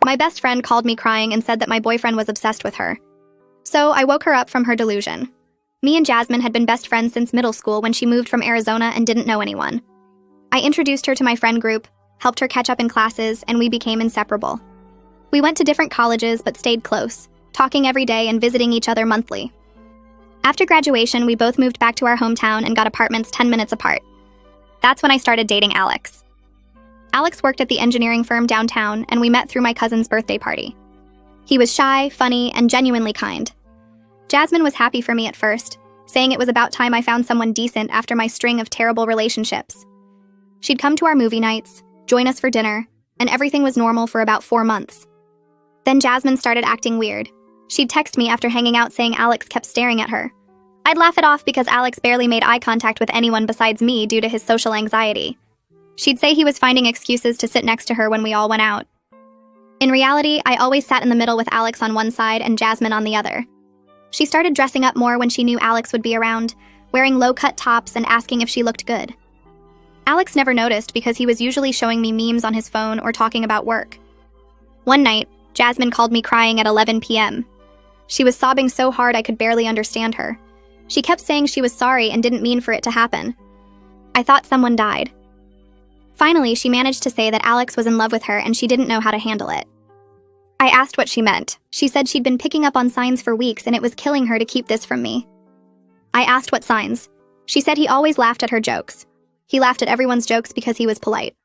My best friend called me crying and said that my boyfriend was obsessed with her. So I woke her up from her delusion. Me and Jasmine had been best friends since middle school when she moved from Arizona and didn't know anyone. I introduced her to my friend group, helped her catch up in classes, and we became inseparable. We went to different colleges but stayed close, talking every day and visiting each other monthly. After graduation, we both moved back to our hometown and got apartments 10 minutes apart. That's when I started dating Alex. Alex worked at the engineering firm downtown, and we met through my cousin's birthday party. He was shy, funny, and genuinely kind. Jasmine was happy for me at first, saying it was about time I found someone decent after my string of terrible relationships. She'd come to our movie nights, join us for dinner, and everything was normal for about 4 months. Then Jasmine started acting weird. She'd text me after hanging out saying Alex kept staring at her. I'd laugh it off because Alex barely made eye contact with anyone besides me due to his social anxiety. She'd say he was finding excuses to sit next to her when we all went out. In reality, I always sat in the middle with Alex on one side and Jasmine on the other. She started dressing up more when she knew Alex would be around, wearing low-cut tops and asking if she looked good. Alex never noticed because he was usually showing me memes on his phone or talking about work. One night, Jasmine called me crying at 11 p.m. She was sobbing so hard I could barely understand her. She kept saying she was sorry and didn't mean for it to happen. I thought someone died. Finally, she managed to say that Alex was in love with her and she didn't know how to handle it. I asked what she meant. She said she'd been picking up on signs for weeks and it was killing her to keep this from me. I asked what signs. She said he always laughed at her jokes. He laughed at everyone's jokes because he was polite.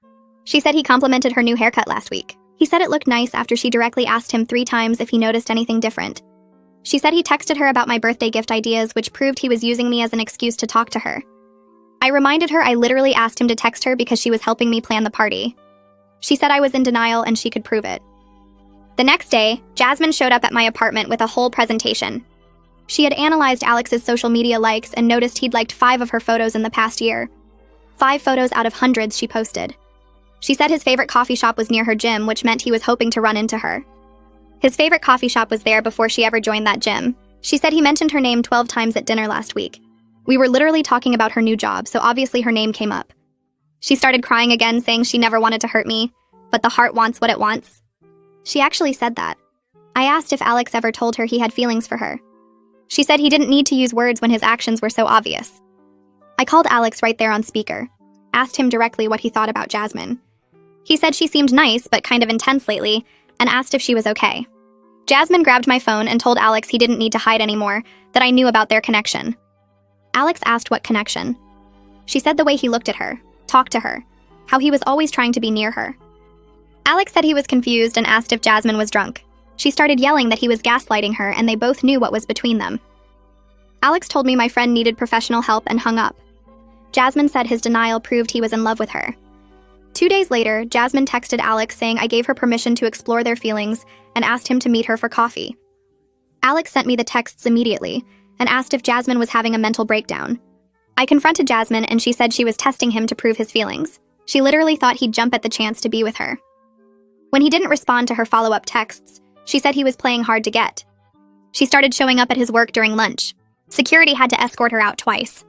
She said he complimented her new haircut last week. He said it looked nice after she directly asked him 3 times if he noticed anything different. She said he texted her about my birthday gift ideas, which proved he was using me as an excuse to talk to her. I reminded her I literally asked him to text her because she was helping me plan the party. She said I was in denial and she could prove it. The next day, Jasmine showed up at my apartment with a whole presentation. She had analyzed Alex's social media likes and noticed he'd liked 5 of her photos in the past year. 5 photos out of hundreds she posted. She said his favorite coffee shop was near her gym, which meant he was hoping to run into her. His favorite coffee shop was there before she ever joined that gym. She said he mentioned her name 12 times at dinner last week. We were literally talking about her new job, so obviously her name came up. She started crying again, saying she never wanted to hurt me, but the heart wants what it wants. She actually said that. I asked if Alex ever told her he had feelings for her. She said he didn't need to use words when his actions were so obvious. I called Alex right there on speaker, asked him directly what he thought about Jasmine. He said she seemed nice, but kind of intense lately, and asked if she was okay. Jasmine grabbed my phone and told Alex he didn't need to hide anymore, that I knew about their connection. Alex asked what connection. She said the way he looked at her, talked to her, how he was always trying to be near her. Alex said he was confused and asked if Jasmine was drunk. She started yelling that he was gaslighting her and they both knew what was between them. Alex told me my friend needed professional help and hung up. Jasmine said his denial proved he was in love with her. 2 days later, Jasmine texted Alex saying I gave her permission to explore their feelings and asked him to meet her for coffee. Alex sent me the texts immediately and asked if Jasmine was having a mental breakdown. I confronted Jasmine and she said she was testing him to prove his feelings. She literally thought he'd jump at the chance to be with her. When he didn't respond to her follow-up texts, she said he was playing hard to get. She started showing up at his work during lunch. Security had to escort her out twice.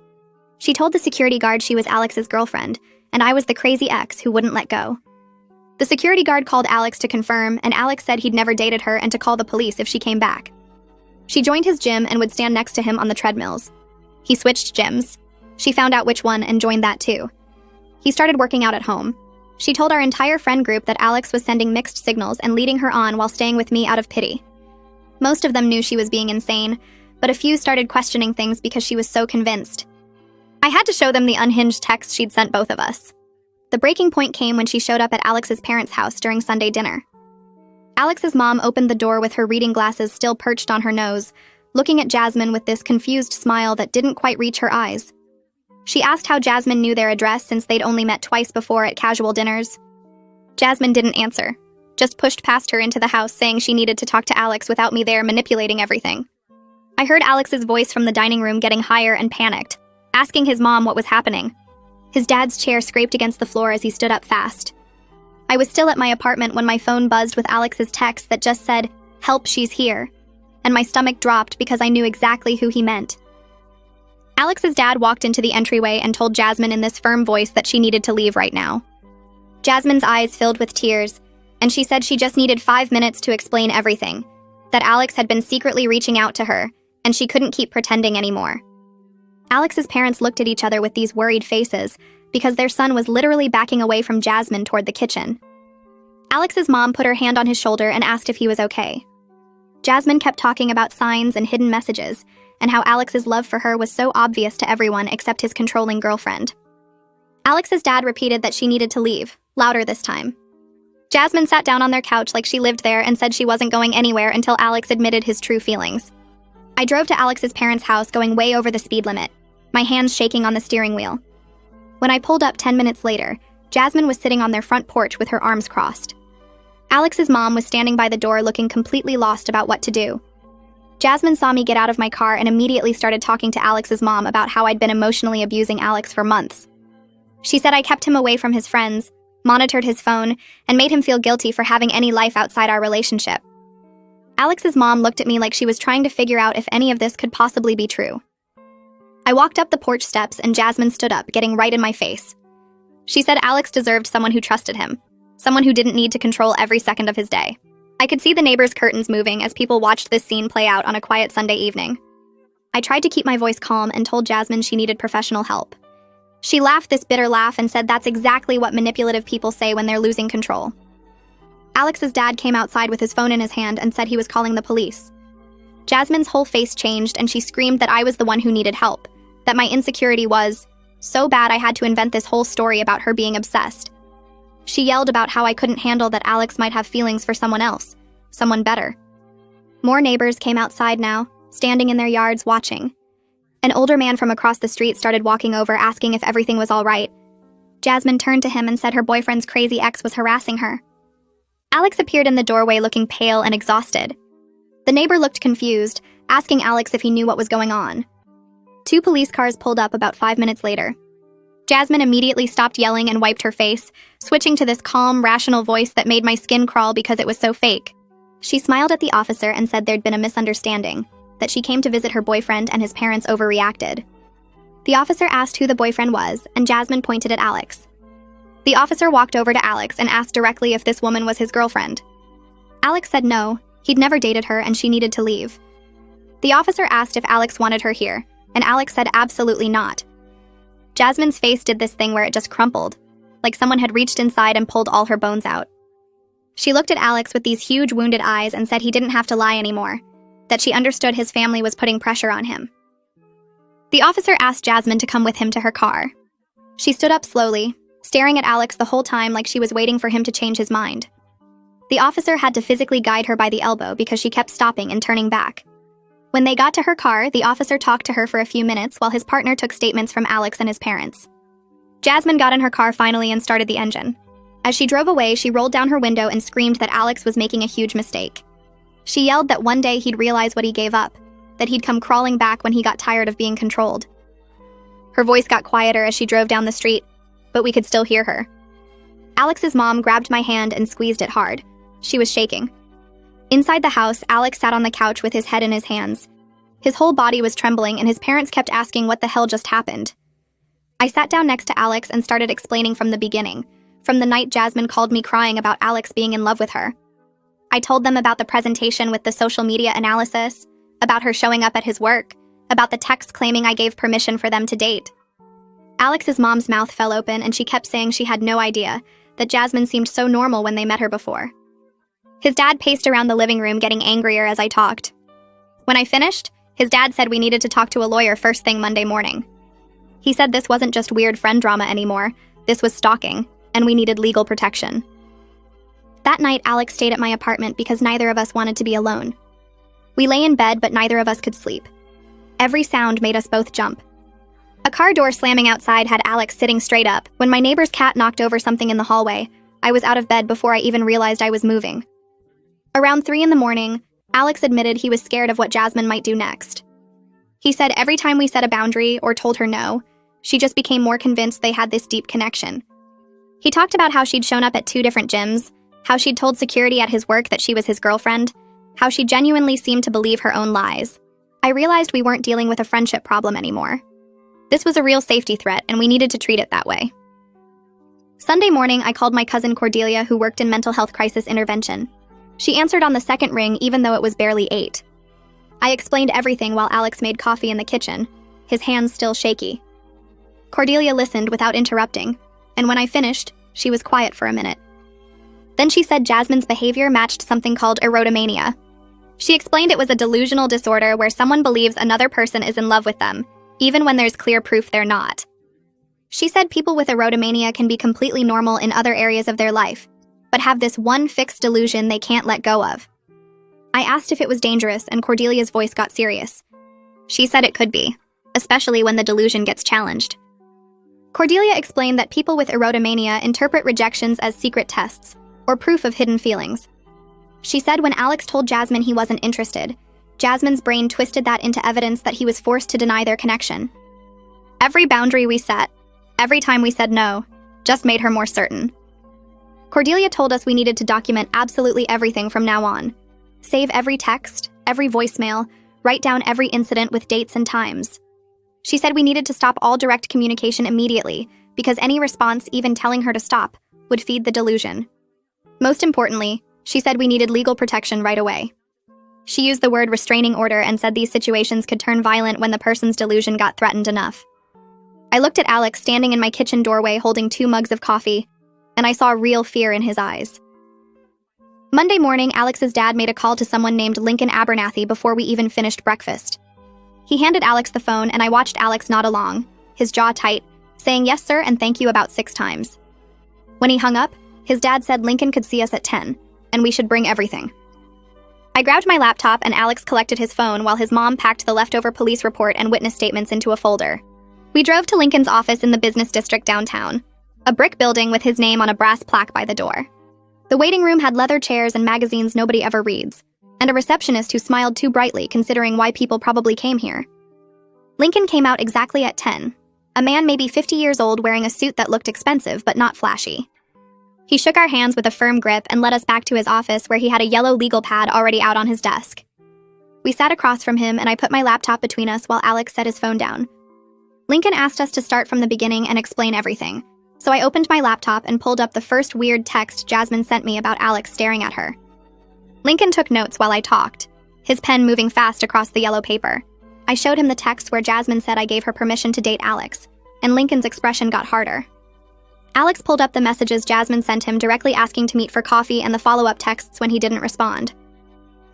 She told the security guard she was Alex's girlfriend, and I was the crazy ex who wouldn't let go. The security guard called Alex to confirm, and Alex said he'd never dated her and to call the police if she came back. She joined his gym and would stand next to him on the treadmills. He switched gyms. She found out which one and joined that too. He started working out at home. She told our entire friend group that Alex was sending mixed signals and leading her on while staying with me out of pity. Most of them knew she was being insane, but a few started questioning things because she was so convinced. I had to show them the unhinged text she'd sent both of us. The breaking point came when she showed up at Alex's parents' house during Sunday dinner. Alex's mom opened the door with her reading glasses still perched on her nose, looking at Jasmine with this confused smile that didn't quite reach her eyes. She asked how Jasmine knew their address since they'd only met twice before at casual dinners. Jasmine didn't answer, just pushed past her into the house saying she needed to talk to Alex without me there manipulating everything. I heard Alex's voice from the dining room getting higher and panicked, asking his mom what was happening. His dad's chair scraped against the floor as he stood up fast. I was still at my apartment when my phone buzzed with Alex's text that just said, "Help, she's here," and my stomach dropped because I knew exactly who he meant. Alex's dad walked into the entryway and told Jasmine in this firm voice that she needed to leave right now. Jasmine's eyes filled with tears, and she said she just needed 5 minutes to explain everything, that Alex had been secretly reaching out to her, and she couldn't keep pretending anymore. Alex's parents looked at each other with these worried faces because their son was literally backing away from Jasmine toward the kitchen. Alex's mom put her hand on his shoulder and asked if he was okay. Jasmine kept talking about signs and hidden messages, and how Alex's love for her was so obvious to everyone except his controlling girlfriend. Alex's dad repeated that she needed to leave, louder this time. Jasmine sat down on their couch like she lived there and said she wasn't going anywhere until Alex admitted his true feelings. I drove to Alex's parents' house going way over the speed limit, my hands shaking on the steering wheel. When I pulled up 10 minutes later, Jasmine was sitting on their front porch with her arms crossed. Alex's mom was standing by the door looking completely lost about what to do. Jasmine saw me get out of my car and immediately started talking to Alex's mom about how I'd been emotionally abusing Alex for months. She said I kept him away from his friends, monitored his phone, and made him feel guilty for having any life outside our relationship. Alex's mom looked at me like she was trying to figure out if any of this could possibly be true. I walked up the porch steps and Jasmine stood up, getting right in my face. She said Alex deserved someone who trusted him, someone who didn't need to control every second of his day. I could see the neighbors' curtains moving as people watched this scene play out on a quiet Sunday evening. I tried to keep my voice calm and told Jasmine she needed professional help. She laughed this bitter laugh and said that's exactly what manipulative people say when they're losing control. Alex's dad came outside with his phone in his hand and said he was calling the police. Jasmine's whole face changed and she screamed that I was the one who needed help, that my insecurity was so bad I had to invent this whole story about her being obsessed. She yelled about how I couldn't handle that Alex might have feelings for someone else, someone better. More neighbors came outside now, standing in their yards watching. An older man from across the street started walking over asking if everything was all right. Jasmine turned to him and said her boyfriend's crazy ex was harassing her. Alex appeared in the doorway looking pale and exhausted. The neighbor looked confused, asking Alex if he knew what was going on. 2 police cars pulled up about 5 minutes later. Jasmine immediately stopped yelling and wiped her face, switching to this calm, rational voice that made my skin crawl because it was so fake. She smiled at the officer and said there'd been a misunderstanding, that she came to visit her boyfriend and his parents overreacted. The officer asked who the boyfriend was, and Jasmine pointed at Alex. The officer walked over to Alex and asked directly if this woman was his girlfriend. Alex said no, he'd never dated her and she needed to leave. The officer asked if Alex wanted her here, and Alex said absolutely not. Jasmine's face did this thing where it just crumpled, like someone had reached inside and pulled all her bones out. She looked at Alex with these huge wounded eyes and said he didn't have to lie anymore, that she understood his family was putting pressure on him. The officer asked Jasmine to come with him to her car. She stood up slowly, staring at Alex the whole time like she was waiting for him to change his mind. The officer had to physically guide her by the elbow because she kept stopping and turning back. When they got to her car, the officer talked to her for a few minutes while his partner took statements from Alex and his parents. Jasmine got in her car finally and started the engine. As she drove away, she rolled down her window and screamed that Alex was making a huge mistake. She yelled that one day he'd realize what he gave up, that he'd come crawling back when he got tired of being controlled. Her voice got quieter as she drove down the street, but we could still hear her. Alex's mom grabbed my hand and squeezed it hard. She was shaking. Inside the house, Alex sat on the couch with his head in his hands. His whole body was trembling and his parents kept asking what the hell just happened. I sat down next to Alex and started explaining from the beginning, from the night Jasmine called me crying about Alex being in love with her. I told them about the presentation with the social media analysis, about her showing up at his work, about the text claiming I gave permission for them to date. Alex's mom's mouth fell open and she kept saying she had no idea, that Jasmine seemed so normal when they met her before. His dad paced around the living room getting angrier as I talked. When I finished, his dad said we needed to talk to a lawyer first thing Monday morning. He said this wasn't just weird friend drama anymore, this was stalking, and we needed legal protection. That night, Alex stayed at my apartment because neither of us wanted to be alone. We lay in bed, but neither of us could sleep. Every sound made us both jump. A car door slamming outside had Alex sitting straight up. When my neighbor's cat knocked over something in the hallway, I was out of bed before I even realized I was moving. Around 3 a.m, Alex admitted he was scared of what Jasmine might do next. He said every time we set a boundary or told her no, she just became more convinced they had this deep connection. He talked about how she'd shown up at 2 different gyms, how she'd told security at his work that she was his girlfriend, how she genuinely seemed to believe her own lies. I realized we weren't dealing with a friendship problem anymore. This was a real safety threat, and we needed to treat it that way. Sunday morning, I called my cousin Cordelia, who worked in mental health crisis intervention. She answered on the second ring, even though it was barely 8. I explained everything while Alex made coffee in the kitchen, his hands still shaky. Cordelia listened without interrupting, and when I finished, she was quiet for a minute. Then she said Jasmine's behavior matched something called erotomania. She explained it was a delusional disorder where someone believes another person is in love with them, even when there's clear proof they're not. She said people with erotomania can be completely normal in other areas of their life, but have this one fixed delusion they can't let go of. I asked if it was dangerous, and Cordelia's voice got serious. She said it could be, especially when the delusion gets challenged. Cordelia explained that people with erotomania interpret rejections as secret tests, or proof of hidden feelings. She said when Alex told Jasmine he wasn't interested, Jasmine's brain twisted that into evidence that he was forced to deny their connection. Every boundary we set, every time we said no, just made her more certain. Cordelia told us we needed to document absolutely everything from now on. Save every text, every voicemail, write down every incident with dates and times. She said we needed to stop all direct communication immediately, because any response, even telling her to stop, would feed the delusion. Most importantly, she said we needed legal protection right away. She used the word restraining order and said these situations could turn violent when the person's delusion got threatened enough. I looked at Alex standing in my kitchen doorway holding 2 mugs of coffee, and I saw real fear in his eyes. Monday morning, Alex's dad made a call to someone named Lincoln Abernathy before we even finished breakfast. He handed Alex the phone, and I watched Alex nod along, his jaw tight, saying yes sir and thank you about 6 times. When he hung up, his dad said Lincoln could see us at 10, and we should bring everything. I grabbed my laptop and Alex collected his phone while his mom packed the leftover police report and witness statements into a folder. We drove to Lincoln's office in the business district downtown, a brick building with his name on a brass plaque by the door. The waiting room had leather chairs and magazines nobody ever reads, and a receptionist who smiled too brightly considering why people probably came here. Lincoln came out exactly at 10, a man maybe 50 years old wearing a suit that looked expensive but not flashy. He shook our hands with a firm grip and led us back to his office where he had a yellow legal pad already out on his desk. We sat across from him and I put my laptop between us while Alex set his phone down. Lincoln asked us to start from the beginning and explain everything, so I opened my laptop and pulled up the first weird text Jasmine sent me about Alex staring at her. Lincoln took notes while I talked, his pen moving fast across the yellow paper. I showed him the text where Jasmine said I gave her permission to date Alex, and Lincoln's expression got harder. Alex pulled up the messages Jasmine sent him directly asking to meet for coffee and the follow-up texts when he didn't respond.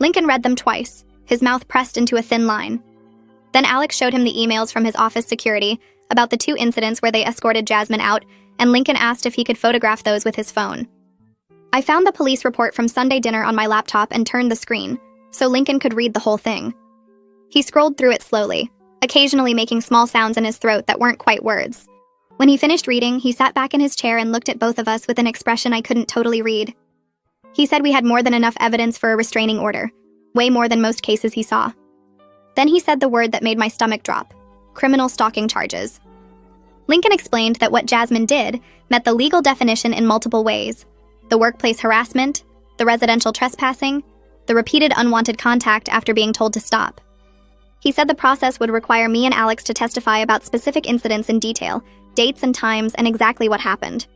Lincoln read them twice, his mouth pressed into a thin line. Then Alex showed him the emails from his office security about the 2 incidents where they escorted Jasmine out, and Lincoln asked if he could photograph those with his phone. I found the police report from Sunday dinner on my laptop and turned the screen, so Lincoln could read the whole thing. He scrolled through it slowly, occasionally making small sounds in his throat that weren't quite words. When he finished reading, he sat back in his chair and looked at both of us with an expression I couldn't totally read. He said we had more than enough evidence for a restraining order, way more than most cases he saw. Then he said the word that made my stomach drop: criminal stalking charges. Lincoln explained that what Jasmine did met the legal definition in multiple ways: the workplace harassment, the residential trespassing, the repeated unwanted contact after being told to stop. He said the process would require me and Alex to testify about specific incidents in detail, dates and times, and exactly what happened.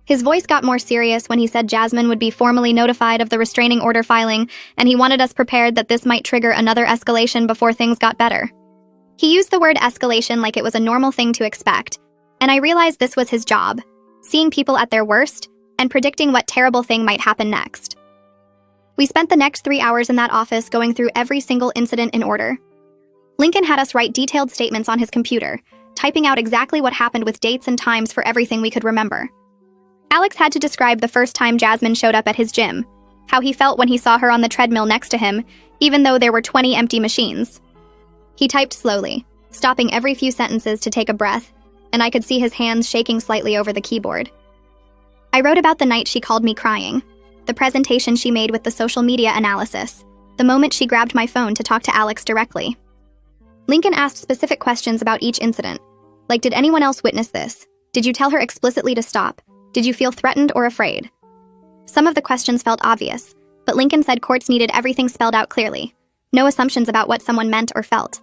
His voice got more serious when he said Jasmine would be formally notified of the restraining order filing, and he wanted us prepared that this might trigger another escalation before things got better. He used the word escalation like it was a normal thing to expect, and I realized this was his job, seeing people at their worst and predicting what terrible thing might happen next. We spent the next 3 hours in that office going through every single incident in order. Lincoln had us write detailed statements on his computer, typing out exactly what happened with dates and times for everything we could remember. Alex had to describe the first time Jasmine showed up at his gym, how he felt when he saw her on the treadmill next to him, even though there were 20 empty machines. He typed slowly, stopping every few sentences to take a breath, and I could see his hands shaking slightly over the keyboard. I wrote about the night she called me crying, the presentation she made with the social media analysis, the moment she grabbed my phone to talk to Alex directly. Lincoln asked specific questions about each incident, like did anyone else witness this? Did you tell her explicitly to stop? Did you feel threatened or afraid? Some of the questions felt obvious, but Lincoln said courts needed everything spelled out clearly, no assumptions about what someone meant or felt.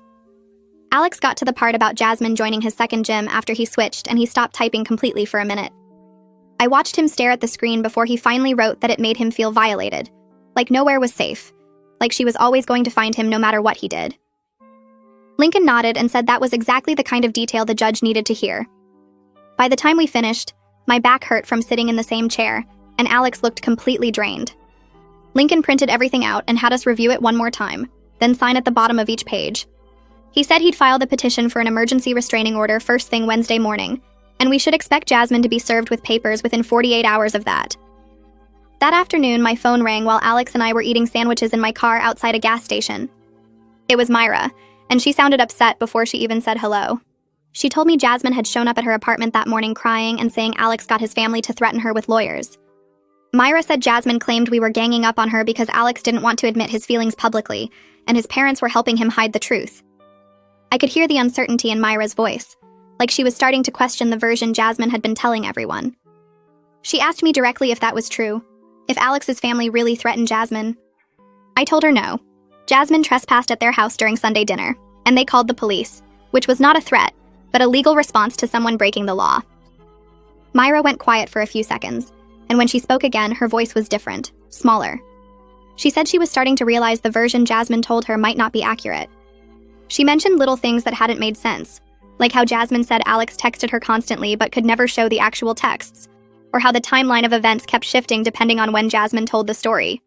Alex got to the part about Jasmine joining his second gym after he switched and he stopped typing completely for a minute. I watched him stare at the screen before he finally wrote that it made him feel violated, like nowhere was safe, like she was always going to find him no matter what he did. Lincoln nodded and said that was exactly the kind of detail the judge needed to hear. By the time we finished, my back hurt from sitting in the same chair, and Alex looked completely drained. Lincoln printed everything out and had us review it one more time, then sign at the bottom of each page. He said he'd file the petition for an emergency restraining order first thing Wednesday morning, and we should expect Jasmine to be served with papers within 48 hours of that. That afternoon, my phone rang while Alex and I were eating sandwiches in my car outside a gas station. It was Myra, and she sounded upset before she even said hello. She told me Jasmine had shown up at her apartment that morning crying and saying Alex got his family to threaten her with lawyers. Myra said Jasmine claimed we were ganging up on her because Alex didn't want to admit his feelings publicly, and his parents were helping him hide the truth. I could hear the uncertainty in Myra's voice, like she was starting to question the version Jasmine had been telling everyone. She asked me directly if that was true, if Alex's family really threatened Jasmine. I told her no. Jasmine trespassed at their house during Sunday dinner, and they called the police, which was not a threat, but a legal response to someone breaking the law. Myra went quiet for a few seconds, and when she spoke again, her voice was different, smaller. She said she was starting to realize the version Jasmine told her might not be accurate. She mentioned little things that hadn't made sense, like how Jasmine said Alex texted her constantly but could never show the actual texts, or how the timeline of events kept shifting depending on when Jasmine told the story.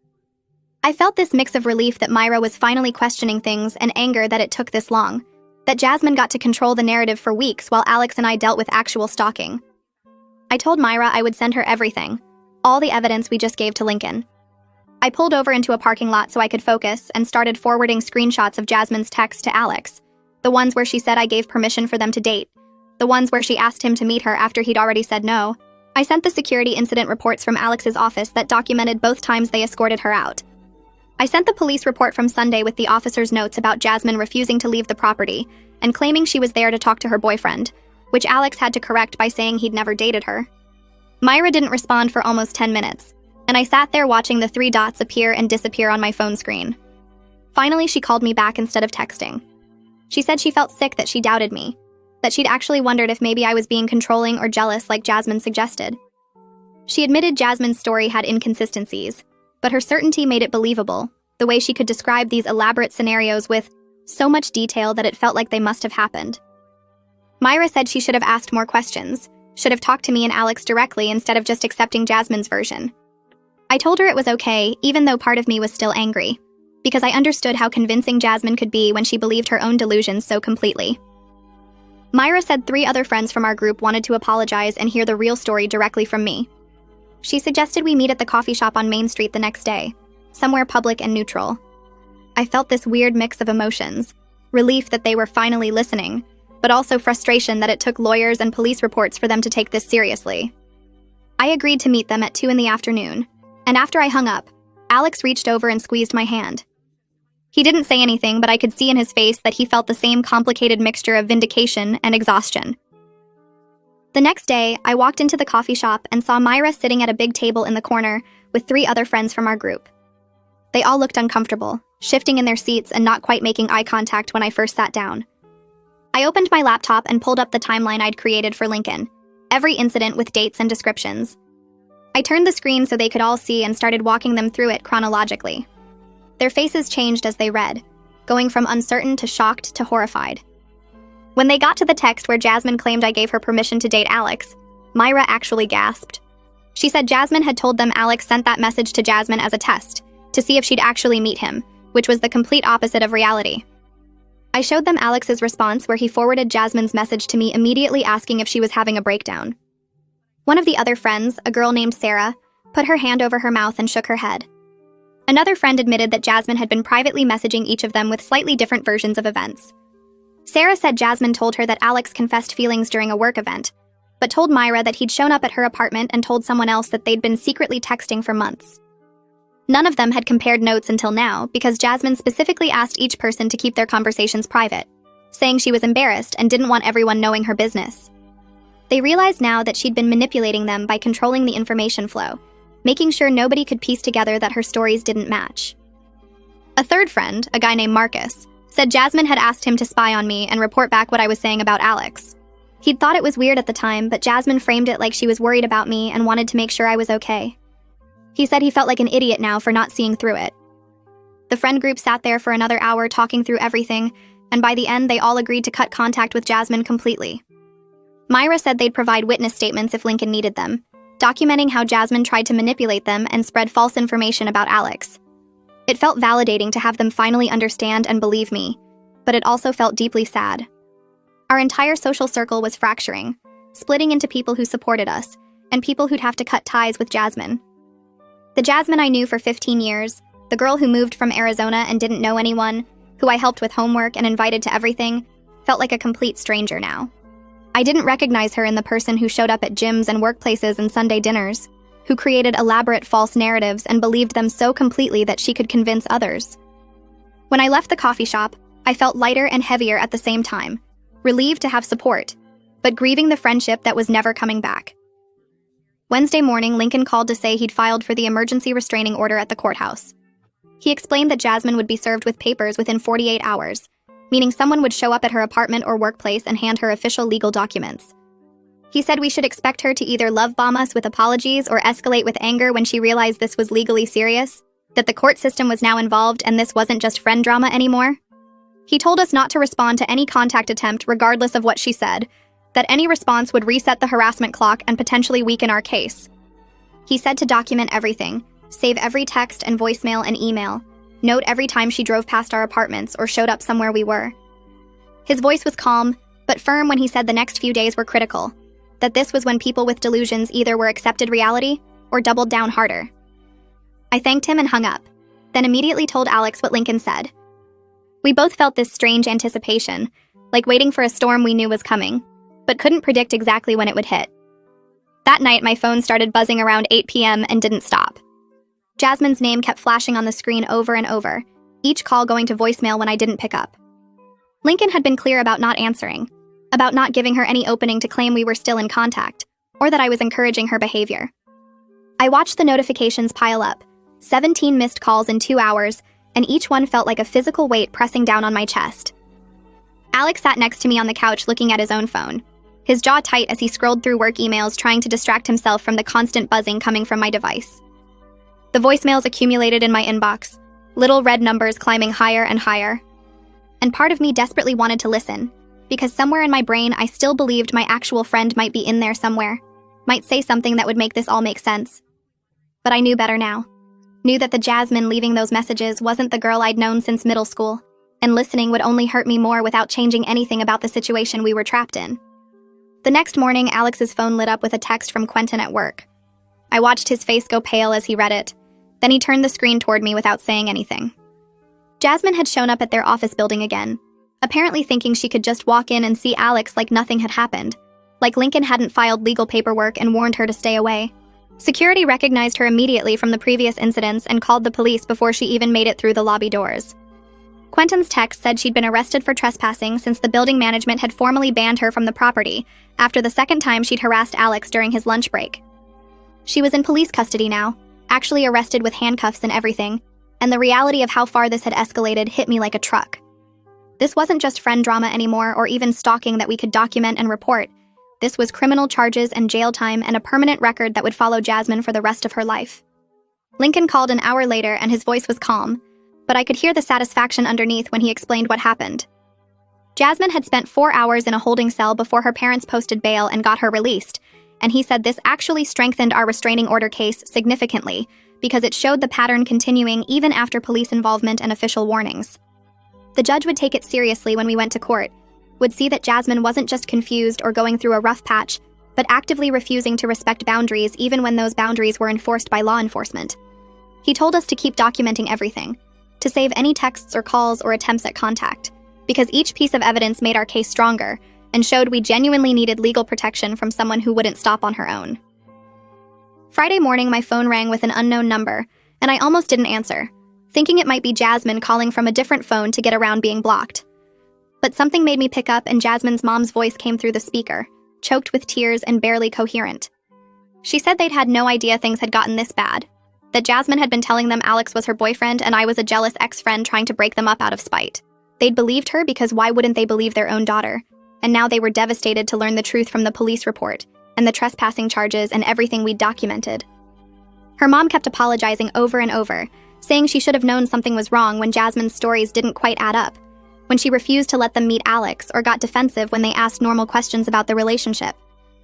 I felt this mix of relief that Myra was finally questioning things and anger that it took this long, that Jasmine got to control the narrative for weeks while Alex and I dealt with actual stalking. I told Myra I would send her everything, all the evidence we just gave to Lincoln. I pulled over into a parking lot so I could focus and started forwarding screenshots of Jasmine's texts to Alex, the ones where she said I gave permission for them to date, the ones where she asked him to meet her after he'd already said no. I sent the security incident reports from Alex's office that documented both times they escorted her out. I sent the police report from Sunday with the officer's notes about Jasmine refusing to leave the property and claiming she was there to talk to her boyfriend, which Alex had to correct by saying he'd never dated her. Myra didn't respond for almost 10 minutes, and I sat there watching the 3 dots appear and disappear on my phone screen. Finally, she called me back instead of texting. She said she felt sick that she doubted me, that she'd actually wondered if maybe I was being controlling or jealous like Jasmine suggested. She admitted Jasmine's story had inconsistencies, but her certainty made it believable, the way she could describe these elaborate scenarios with so much detail that it felt like they must have happened. Myra said she should have asked more questions, should have talked to me and Alex directly instead of just accepting Jasmine's version. I told her it was okay, even though part of me was still angry, because I understood how convincing Jasmine could be when she believed her own delusions so completely. Myra said 3 other friends from our group wanted to apologize and hear the real story directly from me. She suggested we meet at the coffee shop on Main Street the next day, somewhere public and neutral. I felt this weird mix of emotions, relief that they were finally listening, but also frustration that it took lawyers and police reports for them to take this seriously. I agreed to meet them at 2 p.m, and after I hung up, Alex reached over and squeezed my hand. He didn't say anything, but I could see in his face that he felt the same complicated mixture of vindication and exhaustion. The next day, I walked into the coffee shop and saw Myra sitting at a big table in the corner with 3 other friends from our group. They all looked uncomfortable, shifting in their seats and not quite making eye contact when I first sat down. I opened my laptop and pulled up the timeline I'd created for Lincoln, every incident with dates and descriptions. I turned the screen so they could all see and started walking them through it chronologically. Their faces changed as they read, going from uncertain to shocked to horrified. When they got to the text where Jasmine claimed I gave her permission to date Alex, Myra actually gasped. She said Jasmine had told them Alex sent that message to Jasmine as a test, to see if she'd actually meet him, which was the complete opposite of reality. I showed them Alex's response where he forwarded Jasmine's message to me immediately asking if she was having a breakdown. One of the other friends, a girl named Sarah, put her hand over her mouth and shook her head. Another friend admitted that Jasmine had been privately messaging each of them with slightly different versions of events. Sarah said Jasmine told her that Alex confessed feelings during a work event, but told Myra that he'd shown up at her apartment and told someone else that they'd been secretly texting for months. None of them had compared notes until now because Jasmine specifically asked each person to keep their conversations private, saying she was embarrassed and didn't want everyone knowing her business. They realized now that she'd been manipulating them by controlling the information flow, making sure nobody could piece together that her stories didn't match. A third friend, a guy named Marcus, said Jasmine had asked him to spy on me and report back what I was saying about Alex. He'd thought it was weird at the time, but Jasmine framed it like she was worried about me and wanted to make sure I was okay. He said he felt like an idiot now for not seeing through it. The friend group sat there for another hour talking through everything, and by the end they all agreed to cut contact with Jasmine completely. Myra said they'd provide witness statements if Lincoln needed them, documenting how Jasmine tried to manipulate them and spread false information about Alex. It felt validating to have them finally understand and believe me, but it also felt deeply sad. Our entire social circle was fracturing, splitting into people who supported us, and people who'd have to cut ties with Jasmine. The Jasmine I knew for 15 years, the girl who moved from Arizona and didn't know anyone, who I helped with homework and invited to everything, felt like a complete stranger now. I didn't recognize her in the person who showed up at gyms and workplaces and Sunday dinners, who created elaborate false narratives and believed them so completely that she could convince others. When I left the coffee shop, I felt lighter and heavier at the same time, relieved to have support, but grieving the friendship that was never coming back. Wednesday morning, Lincoln called to say he'd filed for the emergency restraining order at the courthouse. He explained that Jasmine would be served with papers within 48 hours, meaning someone would show up at her apartment or workplace and hand her official legal documents. He said we should expect her to either love bomb us with apologies or escalate with anger when she realized this was legally serious, that the court system was now involved and this wasn't just friend drama anymore. He told us not to respond to any contact attempt regardless of what she said, that any response would reset the harassment clock and potentially weaken our case. He said to document everything, save every text and voicemail and email, note every time she drove past our apartments or showed up somewhere we were. His voice was calm, but firm when he said the next few days were critical, that this was when people with delusions either were accepted reality or doubled down harder. I thanked him and hung up, then immediately told Alex what Lincoln said. We both felt this strange anticipation, like waiting for a storm we knew was coming, but couldn't predict exactly when it would hit. That night, my phone started buzzing around 8 p.m. and didn't stop. Jasmine's name kept flashing on the screen over and over, each call going to voicemail when I didn't pick up. Lincoln had been clear about not answering, about not giving her any opening to claim we were still in contact, or that I was encouraging her behavior. I watched the notifications pile up, 17 missed calls in 2 hours, and each one felt like a physical weight pressing down on my chest. Alex sat next to me on the couch looking at his own phone, his jaw tight as he scrolled through work emails trying to distract himself from the constant buzzing coming from my device. The voicemails accumulated in my inbox, little red numbers climbing higher and higher. And part of me desperately wanted to listen, because somewhere in my brain I still believed my actual friend might be in there somewhere, might say something that would make this all make sense. But I knew better now. Knew that the Jasmine leaving those messages wasn't the girl I'd known since middle school, and listening would only hurt me more without changing anything about the situation we were trapped in. The next morning, Alex's phone lit up with a text from Quentin at work. I watched his face go pale as he read it. Then he turned the screen toward me without saying anything. Jasmine had shown up at their office building again, apparently thinking she could just walk in and see Alex like nothing had happened, like Lincoln hadn't filed legal paperwork and warned her to stay away. Security recognized her immediately from the previous incidents and called the police before she even made it through the lobby doors. Quentin's text said she'd been arrested for trespassing since the building management had formally banned her from the property after the second time she'd harassed Alex during his lunch break. She was in police custody now, actually arrested with handcuffs and everything, and the reality of how far this had escalated hit me like a truck. This wasn't just friend drama anymore or even stalking that we could document and report. This was criminal charges and jail time and a permanent record that would follow Jasmine for the rest of her life. Lincoln called an hour later and his voice was calm, but I could hear the satisfaction underneath when he explained what happened. Jasmine had spent 4 hours in a holding cell before her parents posted bail and got her released, and he said this actually strengthened our restraining order case significantly because it showed the pattern continuing even after police involvement and official warnings. The judge would take it seriously when we went to court, would see that Jasmine wasn't just confused or going through a rough patch, but actively refusing to respect boundaries even when those boundaries were enforced by law enforcement. He told us to keep documenting everything, to save any texts or calls or attempts at contact, because each piece of evidence made our case stronger and showed we genuinely needed legal protection from someone who wouldn't stop on her own. Friday morning, my phone rang with an unknown number, and I almost didn't answer, thinking it might be Jasmine calling from a different phone to get around being blocked. But something made me pick up, and Jasmine's mom's voice came through the speaker, choked with tears and barely coherent. She said they'd had no idea things had gotten this bad, that Jasmine had been telling them Alex was her boyfriend and I was a jealous ex-friend trying to break them up out of spite. They'd believed her because why wouldn't they believe their own daughter? and now they were devastated to learn the truth from the police report and the trespassing charges and everything we'd documented. Her mom kept apologizing over and over, saying she should have known something was wrong when Jasmine's stories didn't quite add up, when she refused to let them meet Alex or got defensive when they asked normal questions about the relationship.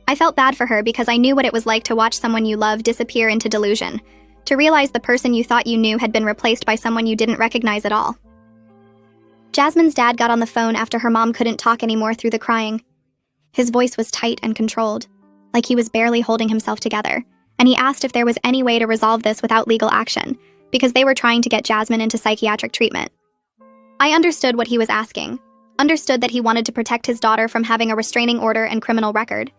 I felt bad for her because I knew what it was like to watch someone you love disappear into delusion, to realize the person you thought you knew had been replaced by someone you didn't recognize at all. Jasmine's dad got on the phone after her mom couldn't talk anymore through the crying. His voice was tight and controlled, like he was barely holding himself together, and he asked if there was any way to resolve this without legal action, because they were trying to get Jasmine into psychiatric treatment. I understood what he was asking, understood that he wanted to protect his daughter from having a restraining order and criminal record.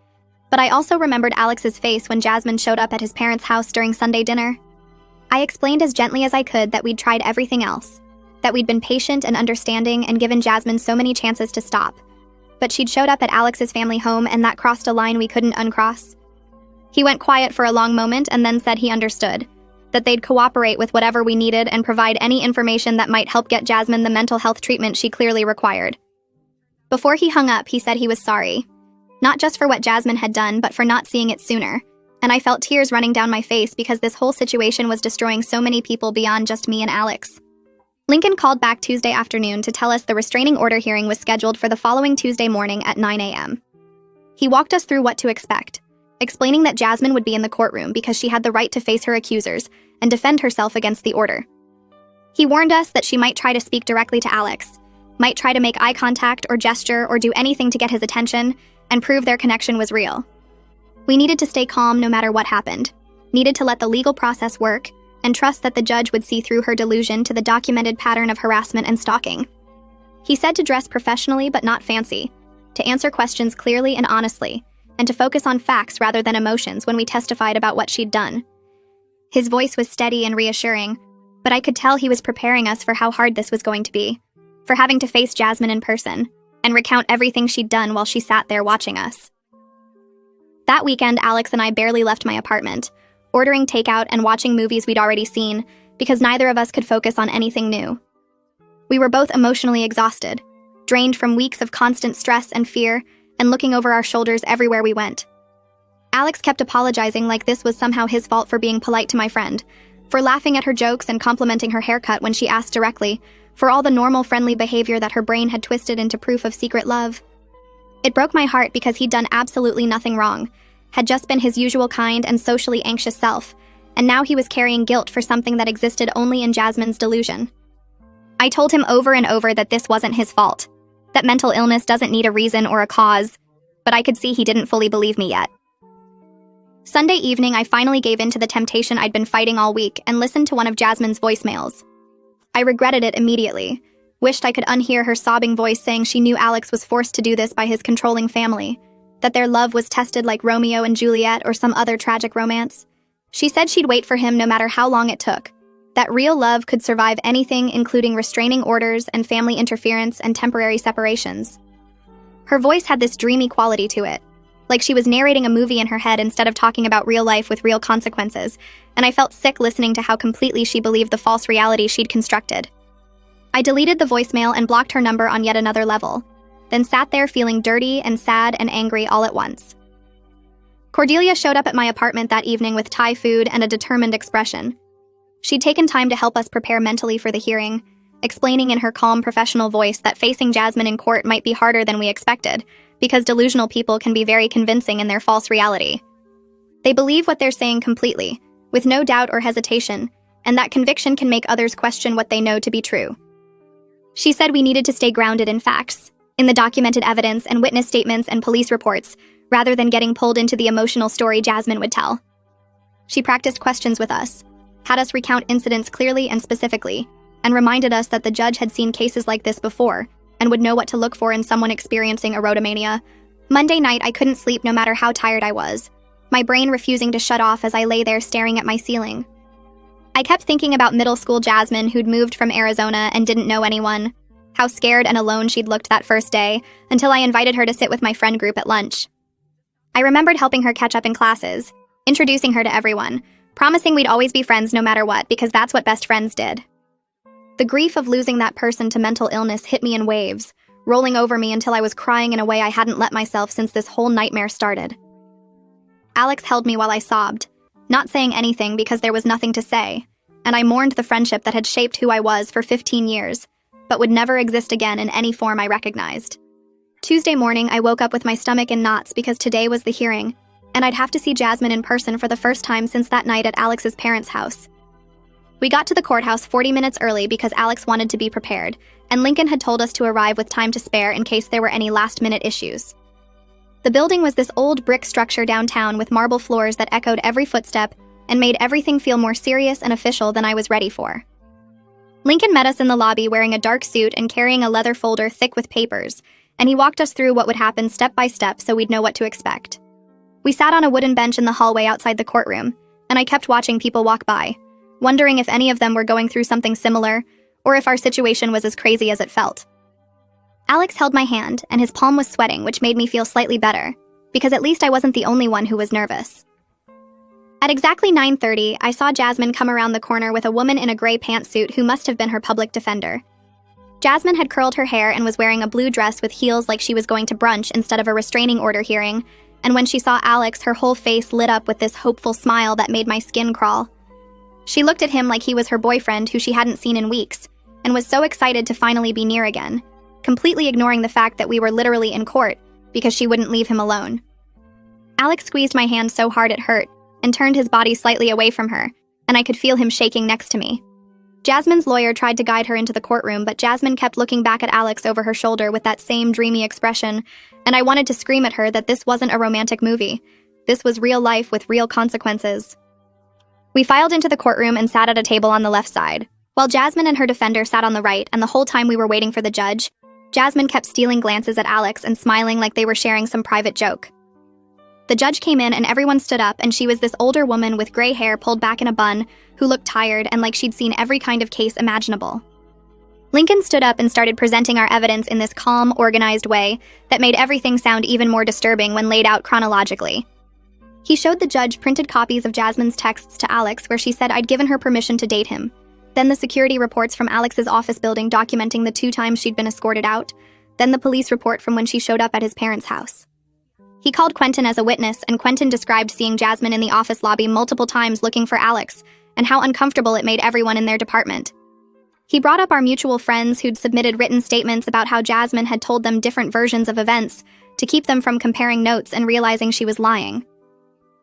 But I also remembered Alex's face when Jasmine showed up at his parents' house during Sunday dinner. I explained as gently as I could that we'd tried everything else, that we'd been patient and understanding and given Jasmine so many chances to stop. But she'd showed up at Alex's family home and that crossed a line we couldn't uncross. He went quiet for a long moment and then said he understood, that they'd cooperate with whatever we needed and provide any information that might help get Jasmine the mental health treatment she clearly required. Before he hung up, he said he was sorry. Not just for what Jasmine had done, but for not seeing it sooner. And I felt tears running down my face because this whole situation was destroying so many people beyond just me and Alex. Lincoln called back Tuesday afternoon to tell us the restraining order hearing was scheduled for the following Tuesday morning at 9 a.m. He walked us through what to expect, explaining that Jasmine would be in the courtroom because she had the right to face her accusers and defend herself against the order. He warned us that she might try to speak directly to Alex, might try to make eye contact or gesture or do anything to get his attention and prove their connection was real. We needed to stay calm no matter what happened, needed to let the legal process work, and trust that the judge would see through her delusion to the documented pattern of harassment and stalking. He said to dress professionally but not fancy, to answer questions clearly and honestly, and to focus on facts rather than emotions when we testified about what she'd done. His voice was steady and reassuring, but I could tell he was preparing us for how hard this was going to be, for having to face Jasmine in person, and recount everything she'd done while she sat there watching us. That weekend, Alex and I barely left my apartment, ordering takeout and watching movies we'd already seen, because neither of us could focus on anything new. We were both emotionally exhausted, drained from weeks of constant stress and fear, and looking over our shoulders everywhere we went. Alex kept apologizing like this was somehow his fault for being polite to my friend, for laughing at her jokes and complimenting her haircut when she asked directly, for all the normal friendly behavior that her brain had twisted into proof of secret love. It broke my heart because he'd done absolutely nothing wrong, had just been his usual kind and socially anxious self, and now he was carrying guilt for something that existed only in Jasmine's delusion. I told him over and over that this wasn't his fault, that mental illness doesn't need a reason or a cause, but I could see he didn't fully believe me yet. Sunday evening, I finally gave in to the temptation I'd been fighting all week and listened to one of Jasmine's voicemails. I regretted it immediately, wished I could unhear her sobbing voice saying she knew Alex was forced to do this by his controlling family, that their love was tested like Romeo and Juliet or some other tragic romance. She said she'd wait for him no matter how long it took, that real love could survive anything including restraining orders and family interference and temporary separations. Her voice had this dreamy quality to it, like she was narrating a movie in her head instead of talking about real life with real consequences, and I felt sick listening to how completely she believed the false reality she'd constructed. I deleted the voicemail and blocked her number on yet another level, then sat there feeling dirty and sad and angry all at once. Cordelia showed up at my apartment that evening with Thai food and a determined expression. She'd taken time to help us prepare mentally for the hearing, explaining in her calm professional voice that facing Jasmine in court might be harder than we expected, because delusional people can be very convincing in their false reality. They believe what they're saying completely, with no doubt or hesitation, and that conviction can make others question what they know to be true. She said we needed to stay grounded in facts, in the documented evidence and witness statements and police reports, rather than getting pulled into the emotional story Jasmine would tell. She practiced questions with us, had us recount incidents clearly and specifically, and reminded us that the judge had seen cases like this before, and would know what to look for in someone experiencing erotomania. Monday night, I couldn't sleep no matter how tired I was, my brain refusing to shut off as I lay there staring at my ceiling. I kept thinking about middle school Jasmine who'd moved from Arizona and didn't know anyone, how scared and alone she'd looked that first day, until I invited her to sit with my friend group at lunch. I remembered helping her catch up in classes, introducing her to everyone, promising we'd always be friends no matter what because that's what best friends did. The grief of losing that person to mental illness hit me in waves, rolling over me until I was crying in a way I hadn't let myself since this whole nightmare started. Alex held me while I sobbed, not saying anything because there was nothing to say, and I mourned the friendship that had shaped who I was for 15 years, but would never exist again in any form I recognized. Tuesday morning, I woke up with my stomach in knots because today was the hearing, and I'd have to see Jasmine in person for the first time since that night at Alex's parents' house. We got to the courthouse 40 minutes early because Alex wanted to be prepared, and Lincoln had told us to arrive with time to spare in case there were any last-minute issues. The building was this old brick structure downtown with marble floors that echoed every footstep and made everything feel more serious and official than I was ready for. Lincoln met us in the lobby wearing a dark suit and carrying a leather folder thick with papers, and he walked us through what would happen step by step so we'd know what to expect. We sat on a wooden bench in the hallway outside the courtroom, and I kept watching people walk by, wondering if any of them were going through something similar, or if our situation was as crazy as it felt. Alex held my hand, and his palm was sweating, which made me feel slightly better, because at least I wasn't the only one who was nervous. At exactly 9:30, I saw Jasmine come around the corner with a woman in a gray pantsuit who must have been her public defender. Jasmine had curled her hair and was wearing a blue dress with heels like she was going to brunch instead of a restraining order hearing, and when she saw Alex, her whole face lit up with this hopeful smile that made my skin crawl. She looked at him like he was her boyfriend who she hadn't seen in weeks, and was so excited to finally be near again, completely ignoring the fact that we were literally in court because she wouldn't leave him alone. Alex squeezed my hand so hard it hurt, and turned his body slightly away from her, and I could feel him shaking next to me. Jasmine's lawyer tried to guide her into the courtroom, but Jasmine kept looking back at Alex over her shoulder with that same dreamy expression, and I wanted to scream at her that this wasn't a romantic movie. This was real life with real consequences. We filed into the courtroom and sat at a table on the left side, while Jasmine and her defender sat on the right, and the whole time we were waiting for the judge, Jasmine kept stealing glances at Alex and smiling like they were sharing some private joke. The judge came in and everyone stood up, and she was this older woman with gray hair pulled back in a bun who looked tired and like she'd seen every kind of case imaginable. Lincoln stood up and started presenting our evidence in this calm, organized way that made everything sound even more disturbing when laid out chronologically. He showed the judge printed copies of Jasmine's texts to Alex where she said I'd given her permission to date him, then the security reports from Alex's office building documenting the 2 times she'd been escorted out, then the police report from when she showed up at his parents' house. He called Quentin as a witness, and Quentin described seeing Jasmine in the office lobby multiple times looking for Alex, and how uncomfortable it made everyone in their department. He brought up our mutual friends who'd submitted written statements about how Jasmine had told them different versions of events to keep them from comparing notes and realizing she was lying.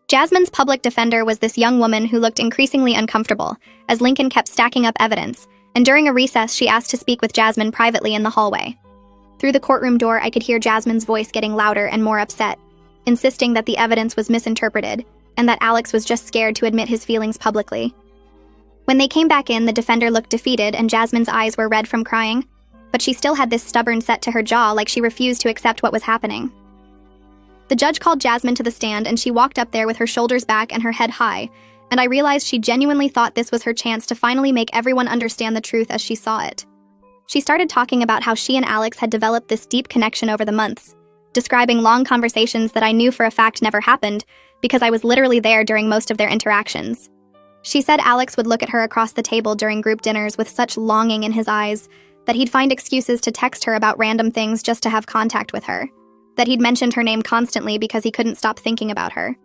Jasmine's public defender was this young woman who looked increasingly uncomfortable as Lincoln kept stacking up evidence, and during a recess she asked to speak with Jasmine privately in the hallway. Through the courtroom door, I could hear Jasmine's voice getting louder and more upset, insisting that the evidence was misinterpreted and that Alex was just scared to admit his feelings publicly. When they came back in, the defender looked defeated and Jasmine's eyes were red from crying, but she still had this stubborn set to her jaw like she refused to accept what was happening. The judge called Jasmine to the stand and she walked up there with her shoulders back and her head high, and I realized she genuinely thought this was her chance to finally make everyone understand the truth as she saw it. She started talking about how she and Alex had developed this deep connection over the months, describing long conversations that I knew for a fact never happened because I was literally there during most of their interactions. She said Alex would look at her across the table during group dinners with such longing in his eyes that he'd find excuses to text her about random things just to have contact with her, that he'd mentioned her name constantly because he couldn't stop thinking about her.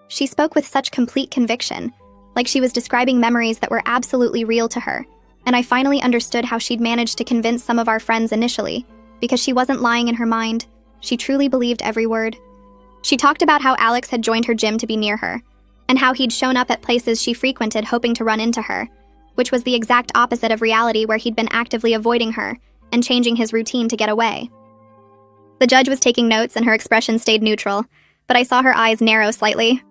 She spoke with such complete conviction, like she was describing memories that were absolutely real to her, and I finally understood how she'd managed to convince some of our friends initially, because she wasn't lying in her mind. She truly believed every word. She talked about how Alex had joined her gym to be near her, and how he'd shown up at places she frequented hoping to run into her, which was the exact opposite of reality where he'd been actively avoiding her and changing his routine to get away. The judge was taking notes and her expression stayed neutral, but I saw her eyes narrow slightly.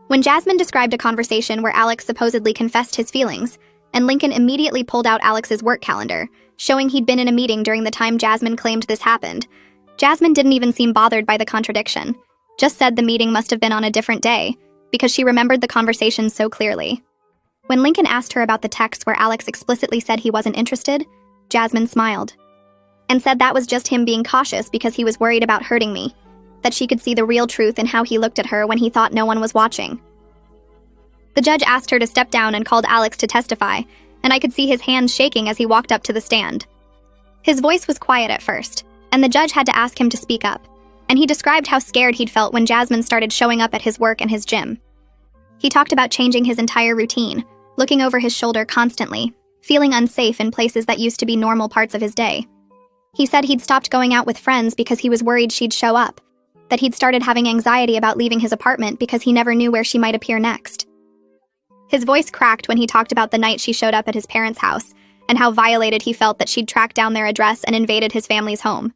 When Jasmine described a conversation where Alex supposedly confessed his feelings, and Lincoln immediately pulled out Alex's work calendar, showing he'd been in a meeting during the time Jasmine claimed this happened, Jasmine didn't even seem bothered by the contradiction, just said the meeting must have been on a different day, because she remembered the conversation so clearly. When Lincoln asked her about the text where Alex explicitly said he wasn't interested, Jasmine smiled, and said that was just him being cautious because he was worried about hurting me, that she could see the real truth in how he looked at her when he thought no one was watching. The judge asked her to step down and called Alex to testify, and I could see his hands shaking as he walked up to the stand. His voice was quiet at first, and the judge had to ask him to speak up, and he described how scared he'd felt when Jasmine started showing up at his work and his gym. He talked about changing his entire routine, looking over his shoulder constantly, feeling unsafe in places that used to be normal parts of his day. He said he'd stopped going out with friends because he was worried she'd show up, that he'd started having anxiety about leaving his apartment because he never knew where she might appear next. His voice cracked when he talked about the night she showed up at his parents' house, and how violated he felt that she'd tracked down their address and invaded his family's home.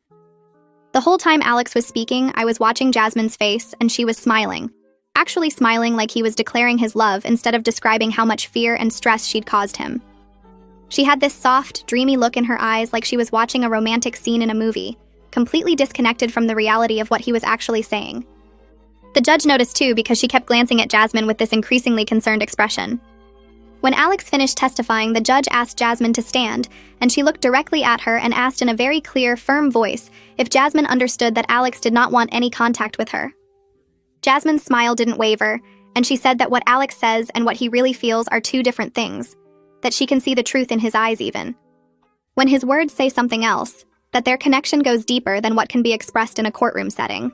The whole time Alex was speaking, I was watching Jasmine's face, and she was smiling. Actually smiling like he was declaring his love instead of describing how much fear and stress she'd caused him. She had this soft, dreamy look in her eyes like she was watching a romantic scene in a movie, completely disconnected from the reality of what he was actually saying. The judge noticed too because she kept glancing at Jasmine with this increasingly concerned expression. When Alex finished testifying, the judge asked Jasmine to stand, and she looked directly at her and asked in a very clear, firm voice if Jasmine understood that Alex did not want any contact with her. Jasmine's smile didn't waver, and she said that what Alex says and what he really feels are two different things, that she can see the truth in his eyes even. When his words say something else, that their connection goes deeper than what can be expressed in a courtroom setting.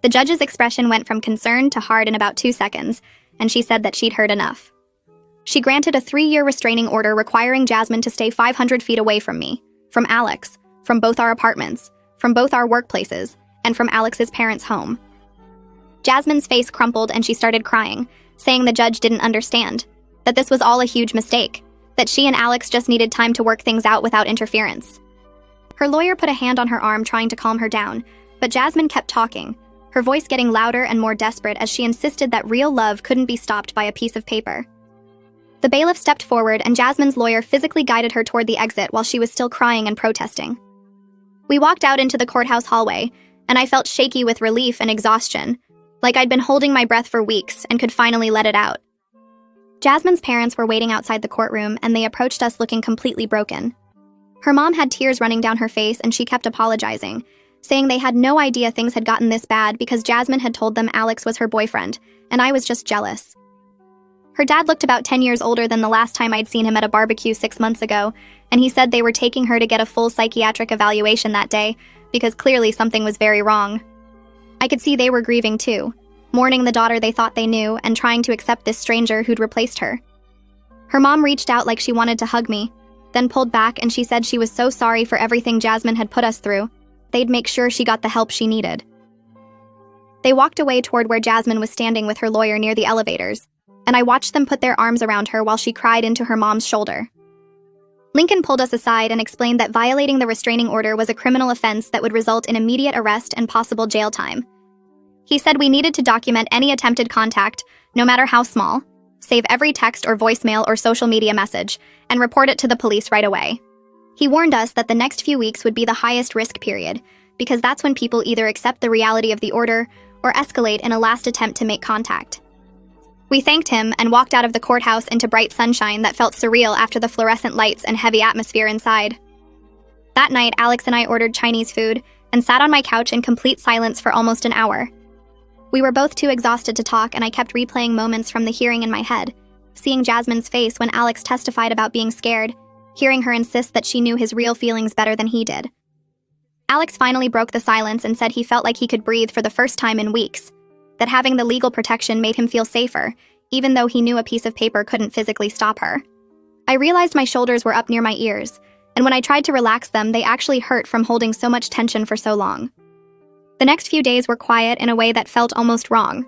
The judge's expression went from concern to hard in about 2 seconds, and she said that she'd heard enough. She granted a 3-year restraining order requiring Jasmine to stay 500 feet away from me, from Alex, from both our apartments, from both our workplaces, and from Alex's parents' home. Jasmine's face crumpled and she started crying, saying the judge didn't understand, that this was all a huge mistake, that she and Alex just needed time to work things out without interference. Her lawyer put a hand on her arm trying to calm her down, but Jasmine kept talking, her voice getting louder and more desperate as she insisted that real love couldn't be stopped by a piece of paper. The bailiff stepped forward and Jasmine's lawyer physically guided her toward the exit while she was still crying and protesting. We walked out into the courthouse hallway, and I felt shaky with relief and exhaustion, like I'd been holding my breath for weeks and could finally let it out. Jasmine's parents were waiting outside the courtroom, and they approached us looking completely broken. Her mom had tears running down her face, and she kept apologizing, saying they had no idea things had gotten this bad because Jasmine had told them Alex was her boyfriend, and I was just jealous. Her dad looked about 10 years older than the last time I'd seen him at a barbecue 6 months ago, and he said they were taking her to get a full psychiatric evaluation that day because clearly something was very wrong. I could see they were grieving too, mourning the daughter they thought they knew and trying to accept this stranger who'd replaced her. Her mom reached out like she wanted to hug me, then pulled back, and she said she was so sorry for everything Jasmine had put us through. They'd make sure she got the help she needed. They walked away toward where Jasmine was standing with her lawyer near the elevators, and I watched them put their arms around her while she cried into her mom's shoulder. Lincoln pulled us aside and explained that violating the restraining order was a criminal offense that would result in immediate arrest and possible jail time. He said we needed to document any attempted contact, no matter how small, save every text or voicemail or social media message, and report it to the police right away. He warned us that the next few weeks would be the highest risk period, because that's when people either accept the reality of the order or escalate in a last attempt to make contact. We thanked him and walked out of the courthouse into bright sunshine that felt surreal after the fluorescent lights and heavy atmosphere inside. That night, Alex and I ordered Chinese food and sat on my couch in complete silence for almost an hour. We were both too exhausted to talk, and I kept replaying moments from the hearing in my head, seeing Jasmine's face when Alex testified about being scared, hearing her insist that she knew his real feelings better than he did. Alex finally broke the silence and said he felt like he could breathe for the first time in weeks, that having the legal protection made him feel safer, even though he knew a piece of paper couldn't physically stop her. I realized my shoulders were up near my ears, and when I tried to relax them, they actually hurt from holding so much tension for so long. The next few days were quiet in a way that felt almost wrong.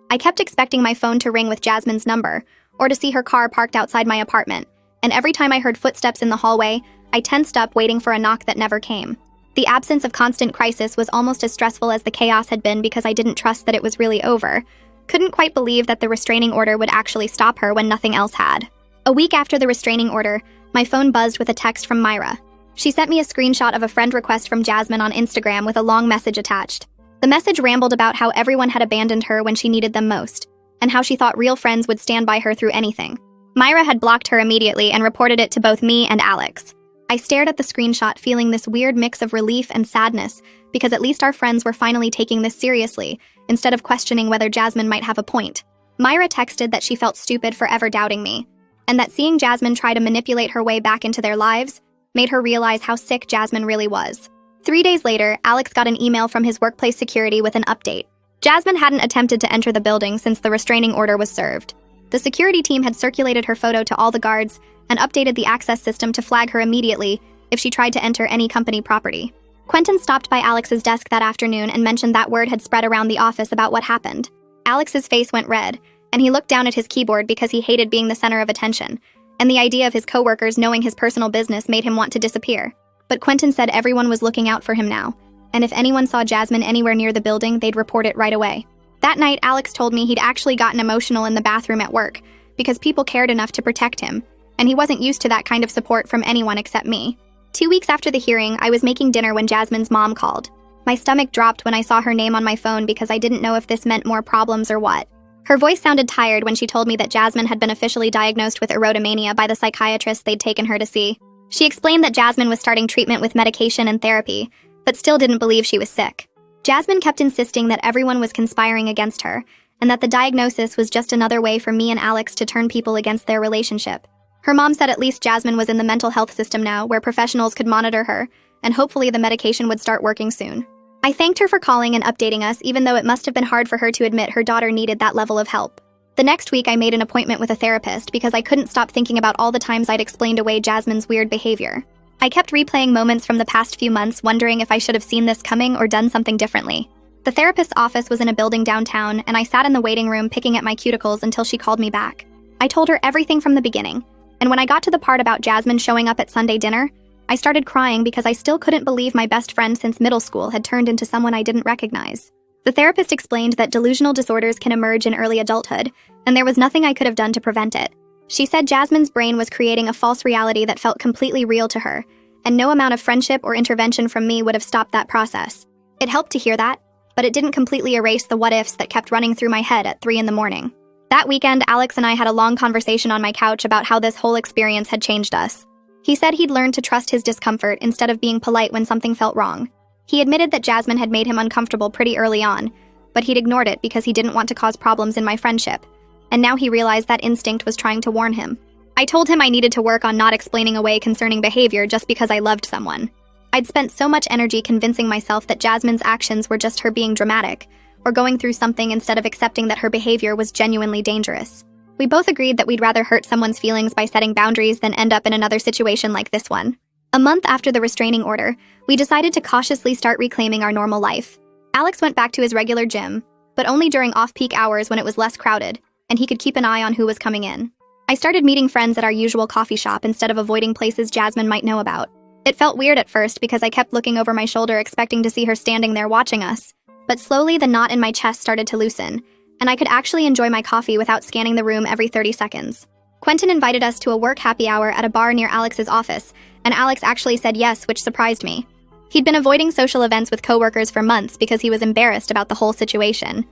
I kept expecting my phone to ring with Jasmine's number, or to see her car parked outside my apartment, and every time I heard footsteps in the hallway, I tensed up waiting for a knock that never came. The absence of constant crisis was almost as stressful as the chaos had been because I didn't trust that it was really over. Couldn't quite believe that the restraining order would actually stop her when nothing else had. A week after the restraining order, my phone buzzed with a text from Myra. She sent me a screenshot of a friend request from Jasmine on Instagram with a long message attached. The message rambled about how everyone had abandoned her when she needed them most, and how she thought real friends would stand by her through anything. Myra had blocked her immediately and reported it to both me and Alex. I stared at the screenshot, feeling this weird mix of relief and sadness, because at least our friends were finally taking this seriously, instead of questioning whether Jasmine might have a point. Myra texted that she felt stupid for ever doubting me, and that seeing Jasmine try to manipulate her way back into their lives made her realize how sick Jasmine really was. 3 days later, Alex got an email from his workplace security with an update. Jasmine hadn't attempted to enter the building since the restraining order was served. The security team had circulated her photo to all the guards and updated the access system to flag her immediately if she tried to enter any company property. Quentin stopped by Alex's desk that afternoon and mentioned that word had spread around the office about what happened. Alex's face went red, and he looked down at his keyboard because he hated being the center of attention, and the idea of his coworkers knowing his personal business made him want to disappear. But Quentin said everyone was looking out for him now, and if anyone saw Jasmine anywhere near the building, they'd report it right away. That night, Alex told me he'd actually gotten emotional in the bathroom at work because people cared enough to protect him, and he wasn't used to that kind of support from anyone except me. 2 weeks after the hearing, I was making dinner when Jasmine's mom called. My stomach dropped when I saw her name on my phone because I didn't know if this meant more problems or what. Her voice sounded tired when she told me that Jasmine had been officially diagnosed with erotomania by the psychiatrist they'd taken her to see. She explained that Jasmine was starting treatment with medication and therapy, but still didn't believe she was sick. Jasmine kept insisting that everyone was conspiring against her, and that the diagnosis was just another way for me and Alex to turn people against their relationship. Her mom said at least Jasmine was in the mental health system now, where professionals could monitor her, and hopefully the medication would start working soon. I thanked her for calling and updating us, even though it must have been hard for her to admit her daughter needed that level of help. The next week, I made an appointment with a therapist because I couldn't stop thinking about all the times I'd explained away Jasmine's weird behavior. I kept replaying moments from the past few months, wondering if I should have seen this coming or done something differently. The therapist's office was in a building downtown, and I sat in the waiting room picking at my cuticles until she called me back. I told her everything from the beginning, and when I got to the part about Jasmine showing up at Sunday dinner, I started crying because I still couldn't believe my best friend since middle school had turned into someone I didn't recognize. The therapist explained that delusional disorders can emerge in early adulthood, and there was nothing I could have done to prevent it. She said Jasmine's brain was creating a false reality that felt completely real to her, and no amount of friendship or intervention from me would have stopped that process. It helped to hear that, but it didn't completely erase the what-ifs that kept running through my head at 3 a.m. That weekend, Alex and I had a long conversation on my couch about how this whole experience had changed us. He said he'd learned to trust his discomfort instead of being polite when something felt wrong. He admitted that Jasmine had made him uncomfortable pretty early on, but he'd ignored it because he didn't want to cause problems in my friendship, and now he realized that instinct was trying to warn him. I told him I needed to work on not explaining away concerning behavior just because I loved someone. I'd spent so much energy convincing myself that Jasmine's actions were just her being dramatic, or going through something instead of accepting that her behavior was genuinely dangerous. We both agreed that we'd rather hurt someone's feelings by setting boundaries than end up in another situation like this one. A month after the restraining order, we decided to cautiously start reclaiming our normal life. Alex went back to his regular gym, but only during off-peak hours when it was less crowded, and he could keep an eye on who was coming in. I started meeting friends at our usual coffee shop instead of avoiding places Jasmine might know about. It felt weird at first because I kept looking over my shoulder expecting to see her standing there watching us, but slowly the knot in my chest started to loosen, and I could actually enjoy my coffee without scanning the room every 30 seconds. Quentin invited us to a work happy hour at a bar near Alex's office, and Alex actually said yes, which surprised me. He'd been avoiding social events with coworkers for months because he was embarrassed about the whole situation.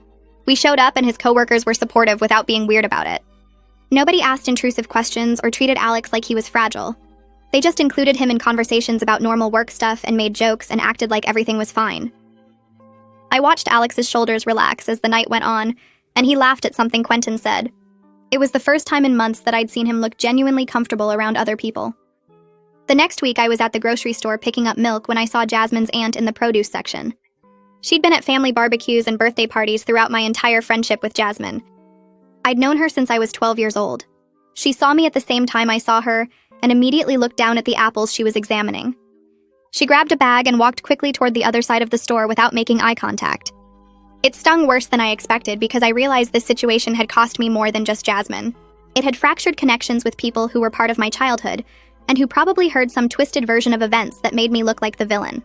We showed up and his coworkers were supportive without being weird about it. Nobody asked intrusive questions or treated Alex like he was fragile. They just included him in conversations about normal work stuff and made jokes and acted like everything was fine. I watched Alex's shoulders relax as the night went on, and he laughed at something Quentin said. It was the first time in months that I'd seen him look genuinely comfortable around other people. The next week, I was at the grocery store picking up milk when I saw Jasmine's aunt in the produce section. She'd been at family barbecues and birthday parties throughout my entire friendship with Jasmine. I'd known her since I was 12 years old. She saw me at the same time I saw her and immediately looked down at the apples she was examining. She grabbed a bag and walked quickly toward the other side of the store without making eye contact. It stung worse than I expected because I realized this situation had cost me more than just Jasmine. It had fractured connections with people who were part of my childhood and who probably heard some twisted version of events that made me look like the villain.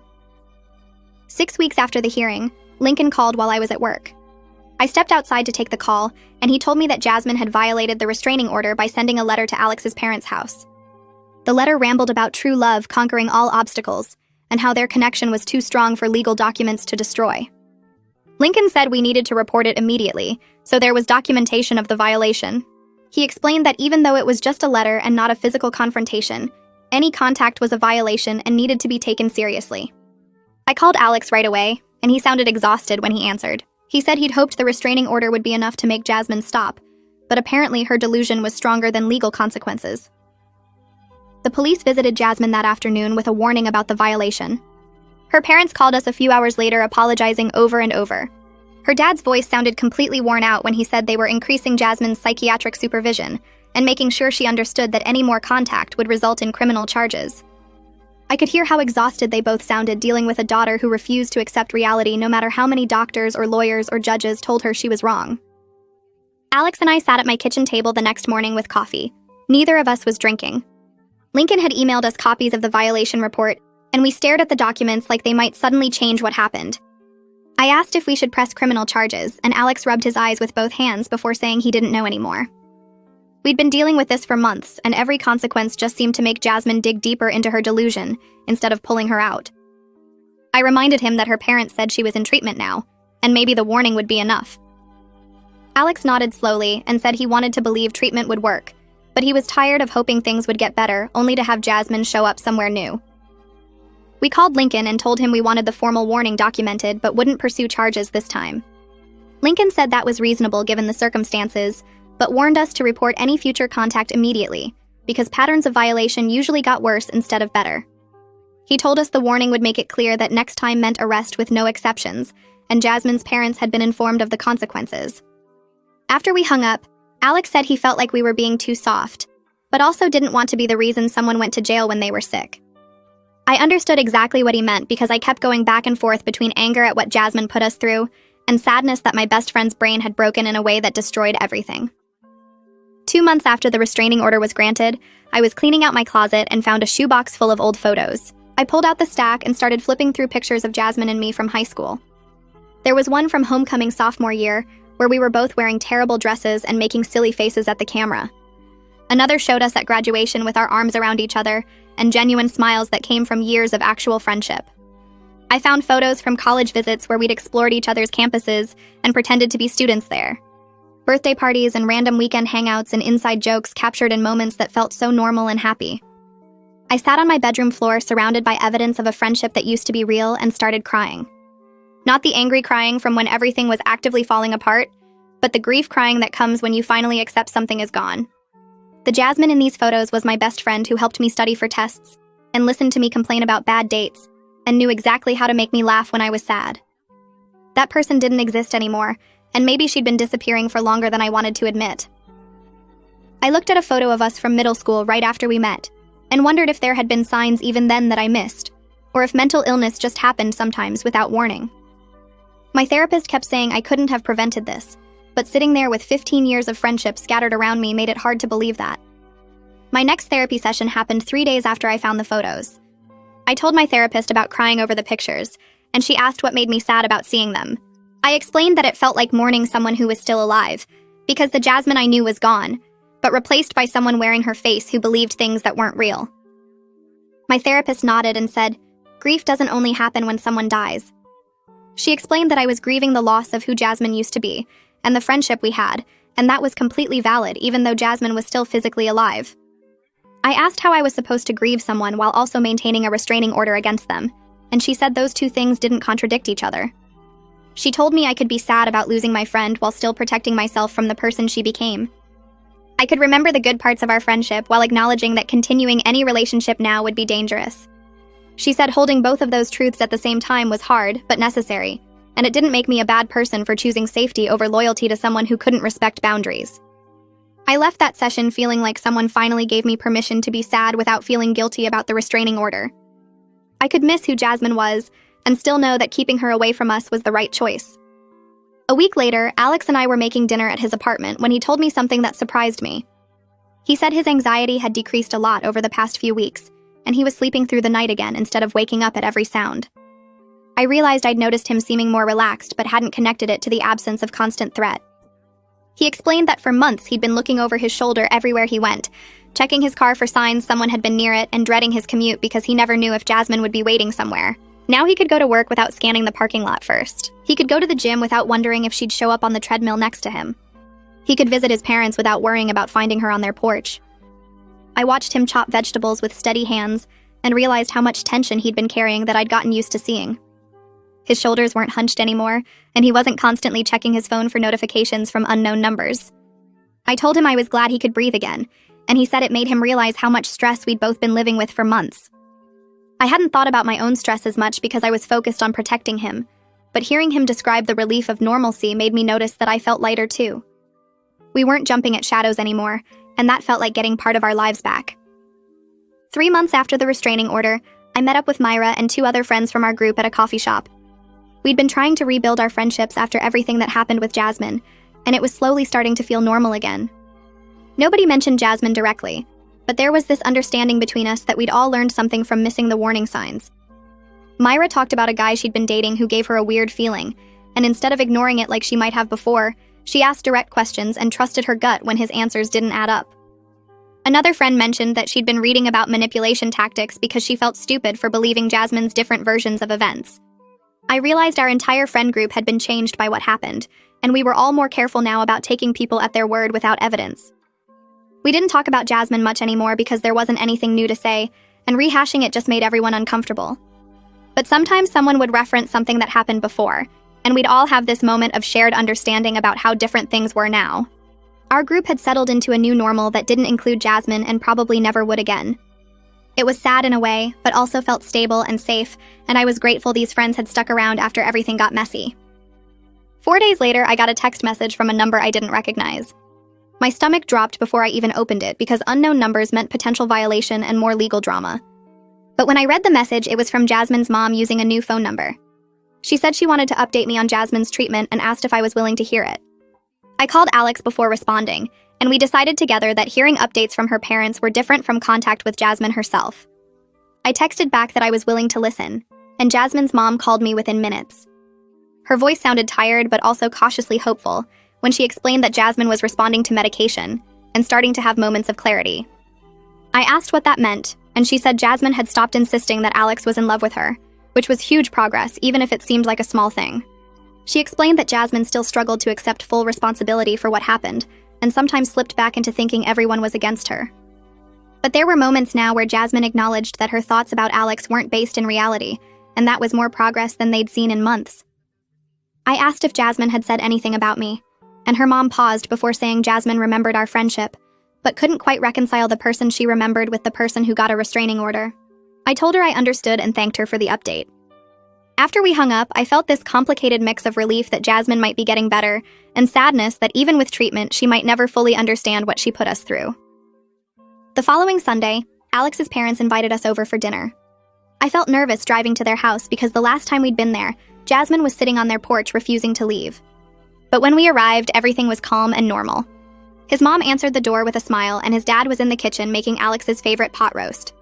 6 weeks after the hearing, Lincoln called while I was at work. I stepped outside to take the call, and he told me that Jasmine had violated the restraining order by sending a letter to Alex's parents' house. The letter rambled about true love conquering all obstacles, and how their connection was too strong for legal documents to destroy. Lincoln said we needed to report it immediately, so there was documentation of the violation. He explained that even though it was just a letter and not a physical confrontation, any contact was a violation and needed to be taken seriously. I called Alex right away, and he sounded exhausted when he answered. He said he'd hoped the restraining order would be enough to make Jasmine stop, but apparently her delusion was stronger than legal consequences. The police visited Jasmine that afternoon with a warning about the violation. Her parents called us a few hours later, apologizing over and over. Her dad's voice sounded completely worn out when he said they were increasing Jasmine's psychiatric supervision and making sure she understood that any more contact would result in criminal charges. I could hear how exhausted they both sounded dealing with a daughter who refused to accept reality no matter how many doctors or lawyers or judges told her she was wrong. Alex and I sat at my kitchen table the next morning with coffee. Neither of us was drinking. Lincoln had emailed us copies of the violation report, and we stared at the documents like they might suddenly change what happened. I asked if we should press criminal charges, and Alex rubbed his eyes with both hands before saying he didn't know anymore. We'd been dealing with this for months, and every consequence just seemed to make Jasmine dig deeper into her delusion instead of pulling her out. I reminded him that her parents said she was in treatment now, and maybe the warning would be enough. Alex nodded slowly and said he wanted to believe treatment would work, but he was tired of hoping things would get better only to have Jasmine show up somewhere new. We called Lincoln and told him we wanted the formal warning documented but wouldn't pursue charges this time. Lincoln said that was reasonable given the circumstances, but warned us to report any future contact immediately, because patterns of violation usually got worse instead of better. He told us the warning would make it clear that next time meant arrest with no exceptions, and Jasmine's parents had been informed of the consequences. After we hung up, Alex said he felt like we were being too soft, but also didn't want to be the reason someone went to jail when they were sick. I understood exactly what he meant because I kept going back and forth between anger at what Jasmine put us through and sadness that my best friend's brain had broken in a way that destroyed everything. 2 months after the restraining order was granted, I was cleaning out my closet and found a shoebox full of old photos. I pulled out the stack and started flipping through pictures of Jasmine and me from high school. There was one from homecoming sophomore year, where we were both wearing terrible dresses and making silly faces at the camera. Another showed us at graduation with our arms around each other and genuine smiles that came from years of actual friendship. I found photos from college visits where we'd explored each other's campuses and pretended to be students there. Birthday parties and random weekend hangouts and inside jokes captured in moments that felt so normal and happy. I sat on my bedroom floor surrounded by evidence of a friendship that used to be real and started crying. Not the angry crying from when everything was actively falling apart, but the grief crying that comes when you finally accept something is gone. The Jasmine in these photos was my best friend who helped me study for tests and listened to me complain about bad dates and knew exactly how to make me laugh when I was sad. That person didn't exist anymore, and maybe she'd been disappearing for longer than I wanted to admit. I looked at a photo of us from middle school right after we met and wondered if there had been signs even then that I missed, or if mental illness just happened sometimes without warning. My therapist kept saying I couldn't have prevented this, but sitting there with 15 years of friendship scattered around me made it hard to believe that. My next therapy session happened 3 days after I found the photos. I told my therapist about crying over the pictures, and she asked what made me sad about seeing them. I explained that it felt like mourning someone who was still alive, because the Jasmine I knew was gone, but replaced by someone wearing her face who believed things that weren't real. My therapist nodded and said, "Grief doesn't only happen when someone dies." She explained that I was grieving the loss of who Jasmine used to be, and the friendship we had, and that was completely valid even though Jasmine was still physically alive. I asked how I was supposed to grieve someone while also maintaining a restraining order against them, and she said those two things didn't contradict each other. She told me I could be sad about losing my friend while still protecting myself from the person she became. I could remember the good parts of our friendship while acknowledging that continuing any relationship now would be dangerous. She said holding both of those truths at the same time was hard, but necessary, and it didn't make me a bad person for choosing safety over loyalty to someone who couldn't respect boundaries. I left that session feeling like someone finally gave me permission to be sad without feeling guilty about the restraining order. I could miss who Jasmine was, and still know that keeping her away from us was the right choice. A week later, Alex and I were making dinner at his apartment when he told me something that surprised me. He said his anxiety had decreased a lot over the past few weeks, and he was sleeping through the night again instead of waking up at every sound. I realized I'd noticed him seeming more relaxed but hadn't connected it to the absence of constant threat. He explained that for months he'd been looking over his shoulder everywhere he went, checking his car for signs someone had been near it and dreading his commute because he never knew if Jasmine would be waiting somewhere. Now he could go to work without scanning the parking lot first. He could go to the gym without wondering if she'd show up on the treadmill next to him. He could visit his parents without worrying about finding her on their porch. I watched him chop vegetables with steady hands and realized how much tension he'd been carrying that I'd gotten used to seeing. His shoulders weren't hunched anymore, and he wasn't constantly checking his phone for notifications from unknown numbers. I told him I was glad he could breathe again, and he said it made him realize how much stress we'd both been living with for months. I hadn't thought about my own stress as much because I was focused on protecting him, but hearing him describe the relief of normalcy made me notice that I felt lighter too. We weren't jumping at shadows anymore, and that felt like getting part of our lives back. 3 months after the restraining order, I met up with Myra and 2 other friends from our group at a coffee shop. We'd been trying to rebuild our friendships after everything that happened with Jasmine, and it was slowly starting to feel normal again. Nobody mentioned Jasmine directly, but there was this understanding between us that we'd all learned something from missing the warning signs. Myra talked about a guy she'd been dating who gave her a weird feeling, and instead of ignoring it like she might have before, she asked direct questions and trusted her gut when his answers didn't add up. Another friend mentioned that she'd been reading about manipulation tactics because she felt stupid for believing Jasmine's different versions of events. I realized our entire friend group had been changed by what happened, and we were all more careful now about taking people at their word without evidence. We didn't talk about Jasmine much anymore because there wasn't anything new to say, and rehashing it just made everyone uncomfortable. But sometimes someone would reference something that happened before, and we'd all have this moment of shared understanding about how different things were now. Our group had settled into a new normal that didn't include Jasmine and probably never would again. It was sad in a way, but also felt stable and safe, and I was grateful these friends had stuck around after everything got messy. 4 days later, I got a text message from a number I didn't recognize. My stomach dropped before I even opened it because unknown numbers meant potential violation and more legal drama. But when I read the message, it was from Jasmine's mom using a new phone number. She said she wanted to update me on Jasmine's treatment and asked if I was willing to hear it. I called Alex before responding, and we decided together that hearing updates from her parents were different from contact with Jasmine herself. I texted back that I was willing to listen, and Jasmine's mom called me within minutes. Her voice sounded tired but also cautiously hopeful when she explained that Jasmine was responding to medication and starting to have moments of clarity. I asked what that meant, and she said Jasmine had stopped insisting that Alex was in love with her, which was huge progress even if it seemed like a small thing. She explained that Jasmine still struggled to accept full responsibility for what happened, and sometimes slipped back into thinking everyone was against her. But there were moments now where Jasmine acknowledged that her thoughts about Alex weren't based in reality, and that was more progress than they'd seen in months. I asked if Jasmine had said anything about me, and her mom paused before saying Jasmine remembered our friendship, but couldn't quite reconcile the person she remembered with the person who got a restraining order. I told her I understood and thanked her for the update. After we hung up, I felt this complicated mix of relief that Jasmine might be getting better, and sadness that even with treatment, she might never fully understand what she put us through. The following Sunday, Alex's parents invited us over for dinner. I felt nervous driving to their house because the last time we'd been there, Jasmine was sitting on their porch refusing to leave. But when we arrived, everything was calm and normal. His mom answered the door with a smile, and his dad was in the kitchen making Alex's favorite pot roast.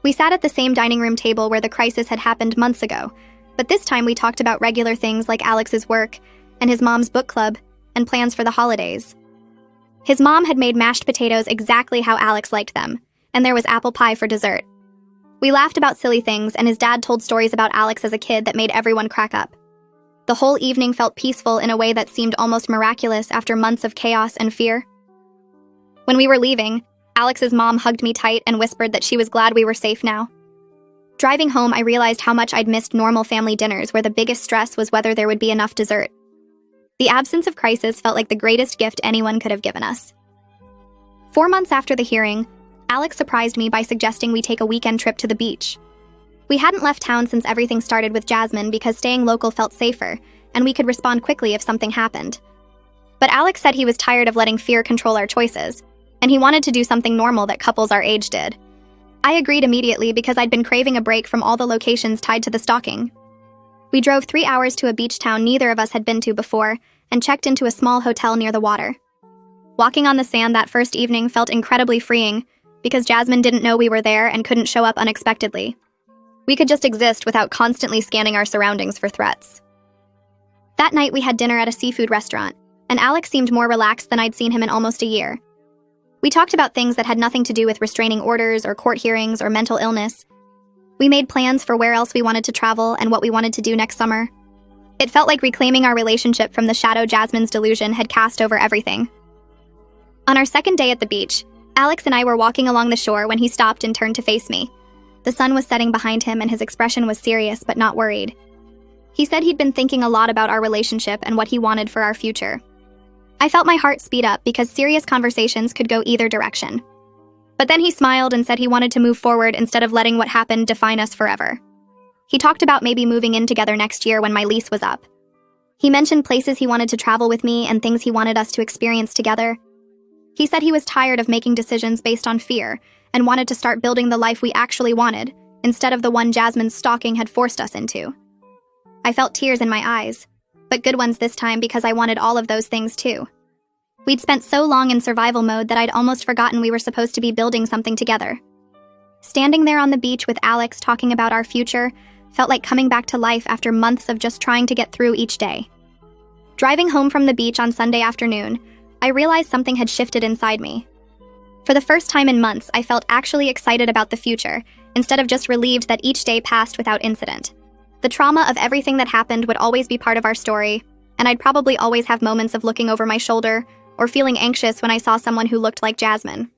We sat at the same dining room table where the crisis had happened months ago, but this time we talked about regular things like Alex's work and his mom's book club and plans for the holidays. His mom had made mashed potatoes exactly how Alex liked them, and there was apple pie for dessert. We laughed about silly things, and his dad told stories about Alex as a kid that made everyone crack up. The whole evening felt peaceful in a way that seemed almost miraculous after months of chaos and fear. When we were leaving, Alex's mom hugged me tight and whispered that she was glad we were safe now. Driving home, I realized how much I'd missed normal family dinners where the biggest stress was whether there would be enough dessert. The absence of crisis felt like the greatest gift anyone could have given us. 4 months after the hearing, Alex surprised me by suggesting we take a weekend trip to the beach. We hadn't left town since everything started with Jasmine because staying local felt safer, and we could respond quickly if something happened. But Alex said he was tired of letting fear control our choices, and he wanted to do something normal that couples our age did. I agreed immediately because I'd been craving a break from all the locations tied to the stalking. We drove 3 hours to a beach town neither of us had been to before and checked into a small hotel near the water. Walking on the sand that first evening felt incredibly freeing because Jasmine didn't know we were there and couldn't show up unexpectedly. We could just exist without constantly scanning our surroundings for threats. That night we had dinner at a seafood restaurant, and Alex seemed more relaxed than I'd seen him in almost a year. We talked about things that had nothing to do with restraining orders or court hearings or mental illness. We made plans for where else we wanted to travel and what we wanted to do next summer. It felt like reclaiming our relationship from the shadow Jasmine's delusion had cast over everything. On our second day at the beach, Alex and I were walking along the shore when he stopped and turned to face me. The sun was setting behind him and his expression was serious but not worried. He said he'd been thinking a lot about our relationship and what he wanted for our future. I felt my heart speed up because serious conversations could go either direction. But then he smiled and said he wanted to move forward instead of letting what happened define us forever. He talked about maybe moving in together next year when my lease was up. He mentioned places he wanted to travel with me and things he wanted us to experience together. He said he was tired of making decisions based on fear and wanted to start building the life we actually wanted, instead of the one Jasmine's stalking had forced us into. I felt tears in my eyes, but good ones this time because I wanted all of those things too. We'd spent so long in survival mode that I'd almost forgotten we were supposed to be building something together. Standing there on the beach with Alex talking about our future felt like coming back to life after months of just trying to get through each day. Driving home from the beach on Sunday afternoon, I realized something had shifted inside me. For the first time in months, I felt actually excited about the future, instead of just relieved that each day passed without incident. The trauma of everything that happened would always be part of our story, and I'd probably always have moments of looking over my shoulder or feeling anxious when I saw someone who looked like Jasmine.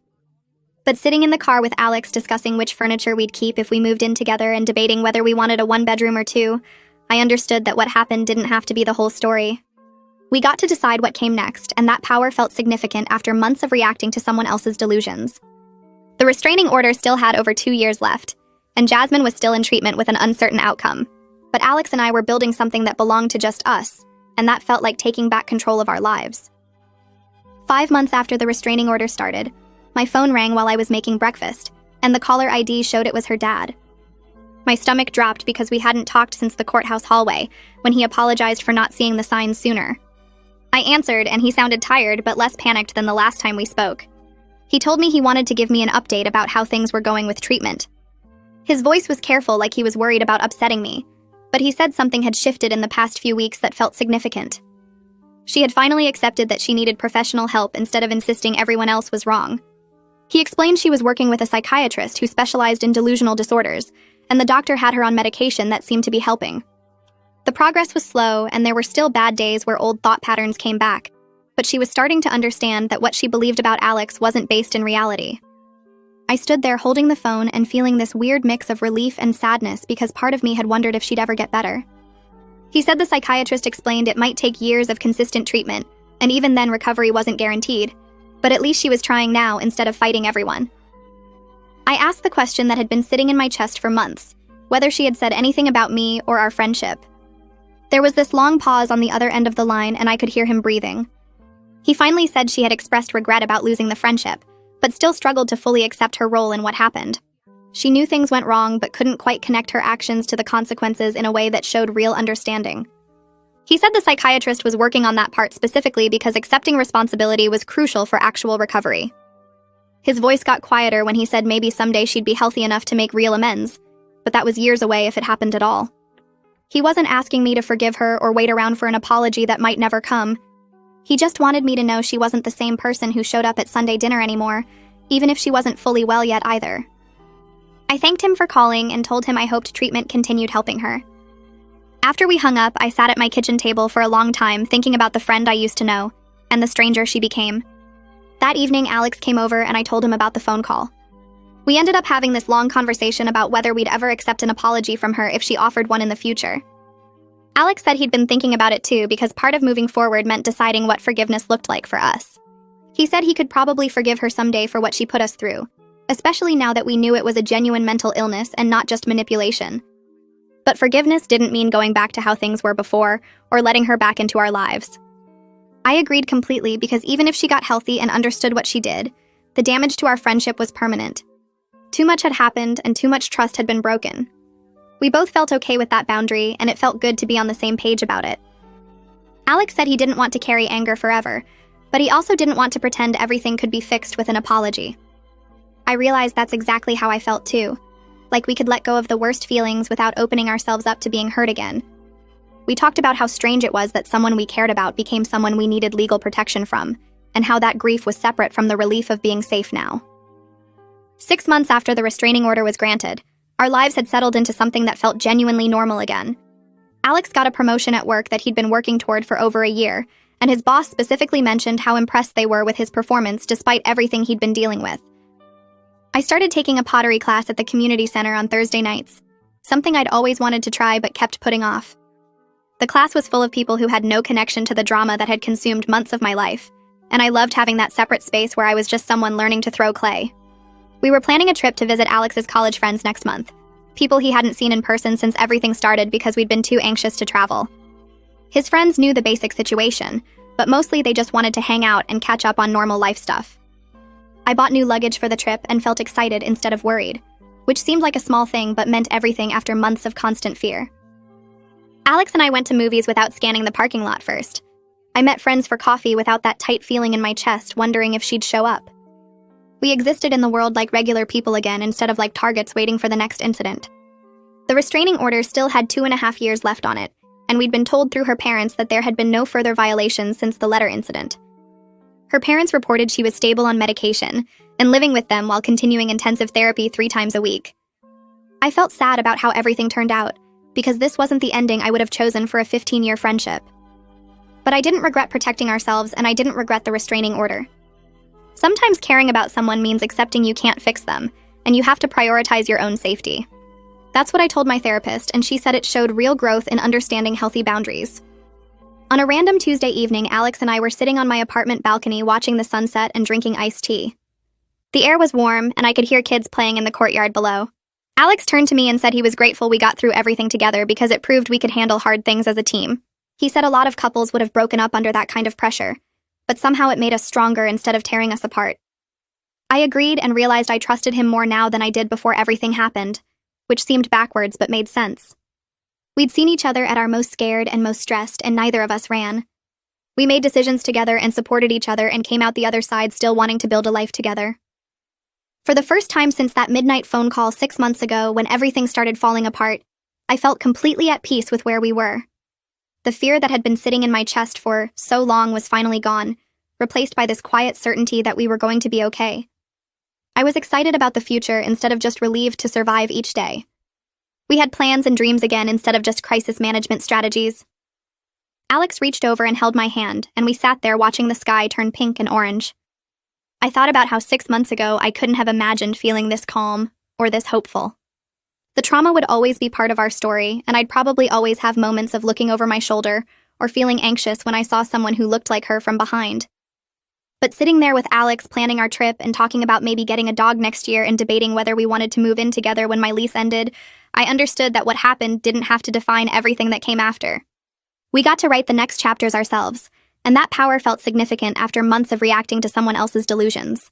But sitting in the car with Alex discussing which furniture we'd keep if we moved in together and debating whether we wanted a one-bedroom or two, I understood that what happened didn't have to be the whole story. We got to decide what came next, and that power felt significant after months of reacting to someone else's delusions. The restraining order still had over 2 years left, and Jasmine was still in treatment with an uncertain outcome. But Alex and I were building something that belonged to just us, and that felt like taking back control of our lives. 5 months after the restraining order started, my phone rang while I was making breakfast, and the caller ID showed it was her dad. My stomach dropped because we hadn't talked since the courthouse hallway, when he apologized for not seeing the signs sooner. I answered, and he sounded tired but less panicked than the last time we spoke. He told me he wanted to give me an update about how things were going with treatment. His voice was careful, like he was worried about upsetting me, but he said something had shifted in the past few weeks that felt significant. She had finally accepted that she needed professional help instead of insisting everyone else was wrong. He explained she was working with a psychiatrist who specialized in delusional disorders, and the doctor had her on medication that seemed to be helping. The progress was slow, and there were still bad days where old thought patterns came back, but she was starting to understand that what she believed about Alex wasn't based in reality. I stood there holding the phone and feeling this weird mix of relief and sadness because part of me had wondered if she'd ever get better. He said the psychiatrist explained it might take years of consistent treatment, and even then recovery wasn't guaranteed, but at least she was trying now instead of fighting everyone. I asked the question that had been sitting in my chest for months, whether she had said anything about me or our friendship. There was this long pause on the other end of the line, and I could hear him breathing. He finally said she had expressed regret about losing the friendship, but still struggled to fully accept her role in what happened. She knew things went wrong, but couldn't quite connect her actions to the consequences in a way that showed real understanding. He said the psychiatrist was working on that part specifically because accepting responsibility was crucial for actual recovery. His voice got quieter when he said maybe someday she'd be healthy enough to make real amends, but that was years away if it happened at all. He wasn't asking me to forgive her or wait around for an apology that might never come. He just wanted me to know she wasn't the same person who showed up at Sunday dinner anymore, even if she wasn't fully well yet either. I thanked him for calling and told him I hoped treatment continued helping her. After we hung up, I sat at my kitchen table for a long time thinking about the friend I used to know, and the stranger she became. That evening, Alex came over and I told him about the phone call. We ended up having this long conversation about whether we'd ever accept an apology from her if she offered one in the future. Alex said he'd been thinking about it too because part of moving forward meant deciding what forgiveness looked like for us. He said he could probably forgive her someday for what she put us through, especially now that we knew it was a genuine mental illness and not just manipulation. But forgiveness didn't mean going back to how things were before or letting her back into our lives. I agreed completely because even if she got healthy and understood what she did, the damage to our friendship was permanent. Too much had happened and too much trust had been broken. We both felt okay with that boundary, and it felt good to be on the same page about it. Alex said he didn't want to carry anger forever, but he also didn't want to pretend everything could be fixed with an apology. I realized that's exactly how I felt too, like we could let go of the worst feelings without opening ourselves up to being hurt again. We talked about how strange it was that someone we cared about became someone we needed legal protection from, and how that grief was separate from the relief of being safe now. 6 months after the restraining order was granted, our lives had settled into something that felt genuinely normal again. Alex got a promotion at work that he'd been working toward for over a year, and his boss specifically mentioned how impressed they were with his performance despite everything he'd been dealing with. I started taking a pottery class at the community center on Thursday nights, something I'd always wanted to try but kept putting off. The class was full of people who had no connection to the drama that had consumed months of my life, and I loved having that separate space where I was just someone learning to throw clay. We were planning a trip to visit Alex's college friends next month, people he hadn't seen in person since everything started because we'd been too anxious to travel. His friends knew the basic situation, but mostly they just wanted to hang out and catch up on normal life stuff. I bought new luggage for the trip and felt excited instead of worried, which seemed like a small thing but meant everything after months of constant fear. Alex and I went to movies without scanning the parking lot first. I met friends for coffee without that tight feeling in my chest, wondering if she'd show up. We existed in the world like regular people again instead of like targets waiting for the next incident. The restraining order still had 2.5 years left on it, and we'd been told through her parents that there had been no further violations since the letter incident. Her parents reported she was stable on medication and living with them while continuing intensive therapy 3 times a week. I felt sad about how everything turned out, because this wasn't the ending I would have chosen for a 15-year friendship. But I didn't regret protecting ourselves, and I didn't regret the restraining order. Sometimes caring about someone means accepting you can't fix them, and you have to prioritize your own safety. That's what I told my therapist, and she said it showed real growth in understanding healthy boundaries. On a random Tuesday evening, Alex and I were sitting on my apartment balcony watching the sunset and drinking iced tea. The air was warm, and I could hear kids playing in the courtyard below. Alex turned to me and said he was grateful we got through everything together because it proved we could handle hard things as a team. He said a lot of couples would have broken up under that kind of pressure, but somehow it made us stronger instead of tearing us apart. I agreed and realized I trusted him more now than I did before everything happened, which seemed backwards but made sense. We'd seen each other at our most scared and most stressed, and neither of us ran. We made decisions together and supported each other and came out the other side still wanting to build a life together. For the first time since that midnight phone call 6 months ago when everything started falling apart, I felt completely at peace with where we were. The fear that had been sitting in my chest for so long was finally gone, replaced by this quiet certainty that we were going to be okay. I was excited about the future instead of just relieved to survive each day. We had plans and dreams again instead of just crisis management strategies. Alex reached over and held my hand, and we sat there watching the sky turn pink and orange. I thought about how 6 months ago I couldn't have imagined feeling this calm or this hopeful. The trauma would always be part of our story, and I'd probably always have moments of looking over my shoulder or feeling anxious when I saw someone who looked like her from behind. But sitting there with Alex planning our trip and talking about maybe getting a dog next year and debating whether we wanted to move in together when my lease ended, I understood that what happened didn't have to define everything that came after. We got to write the next chapters ourselves, and that power felt significant after months of reacting to someone else's delusions.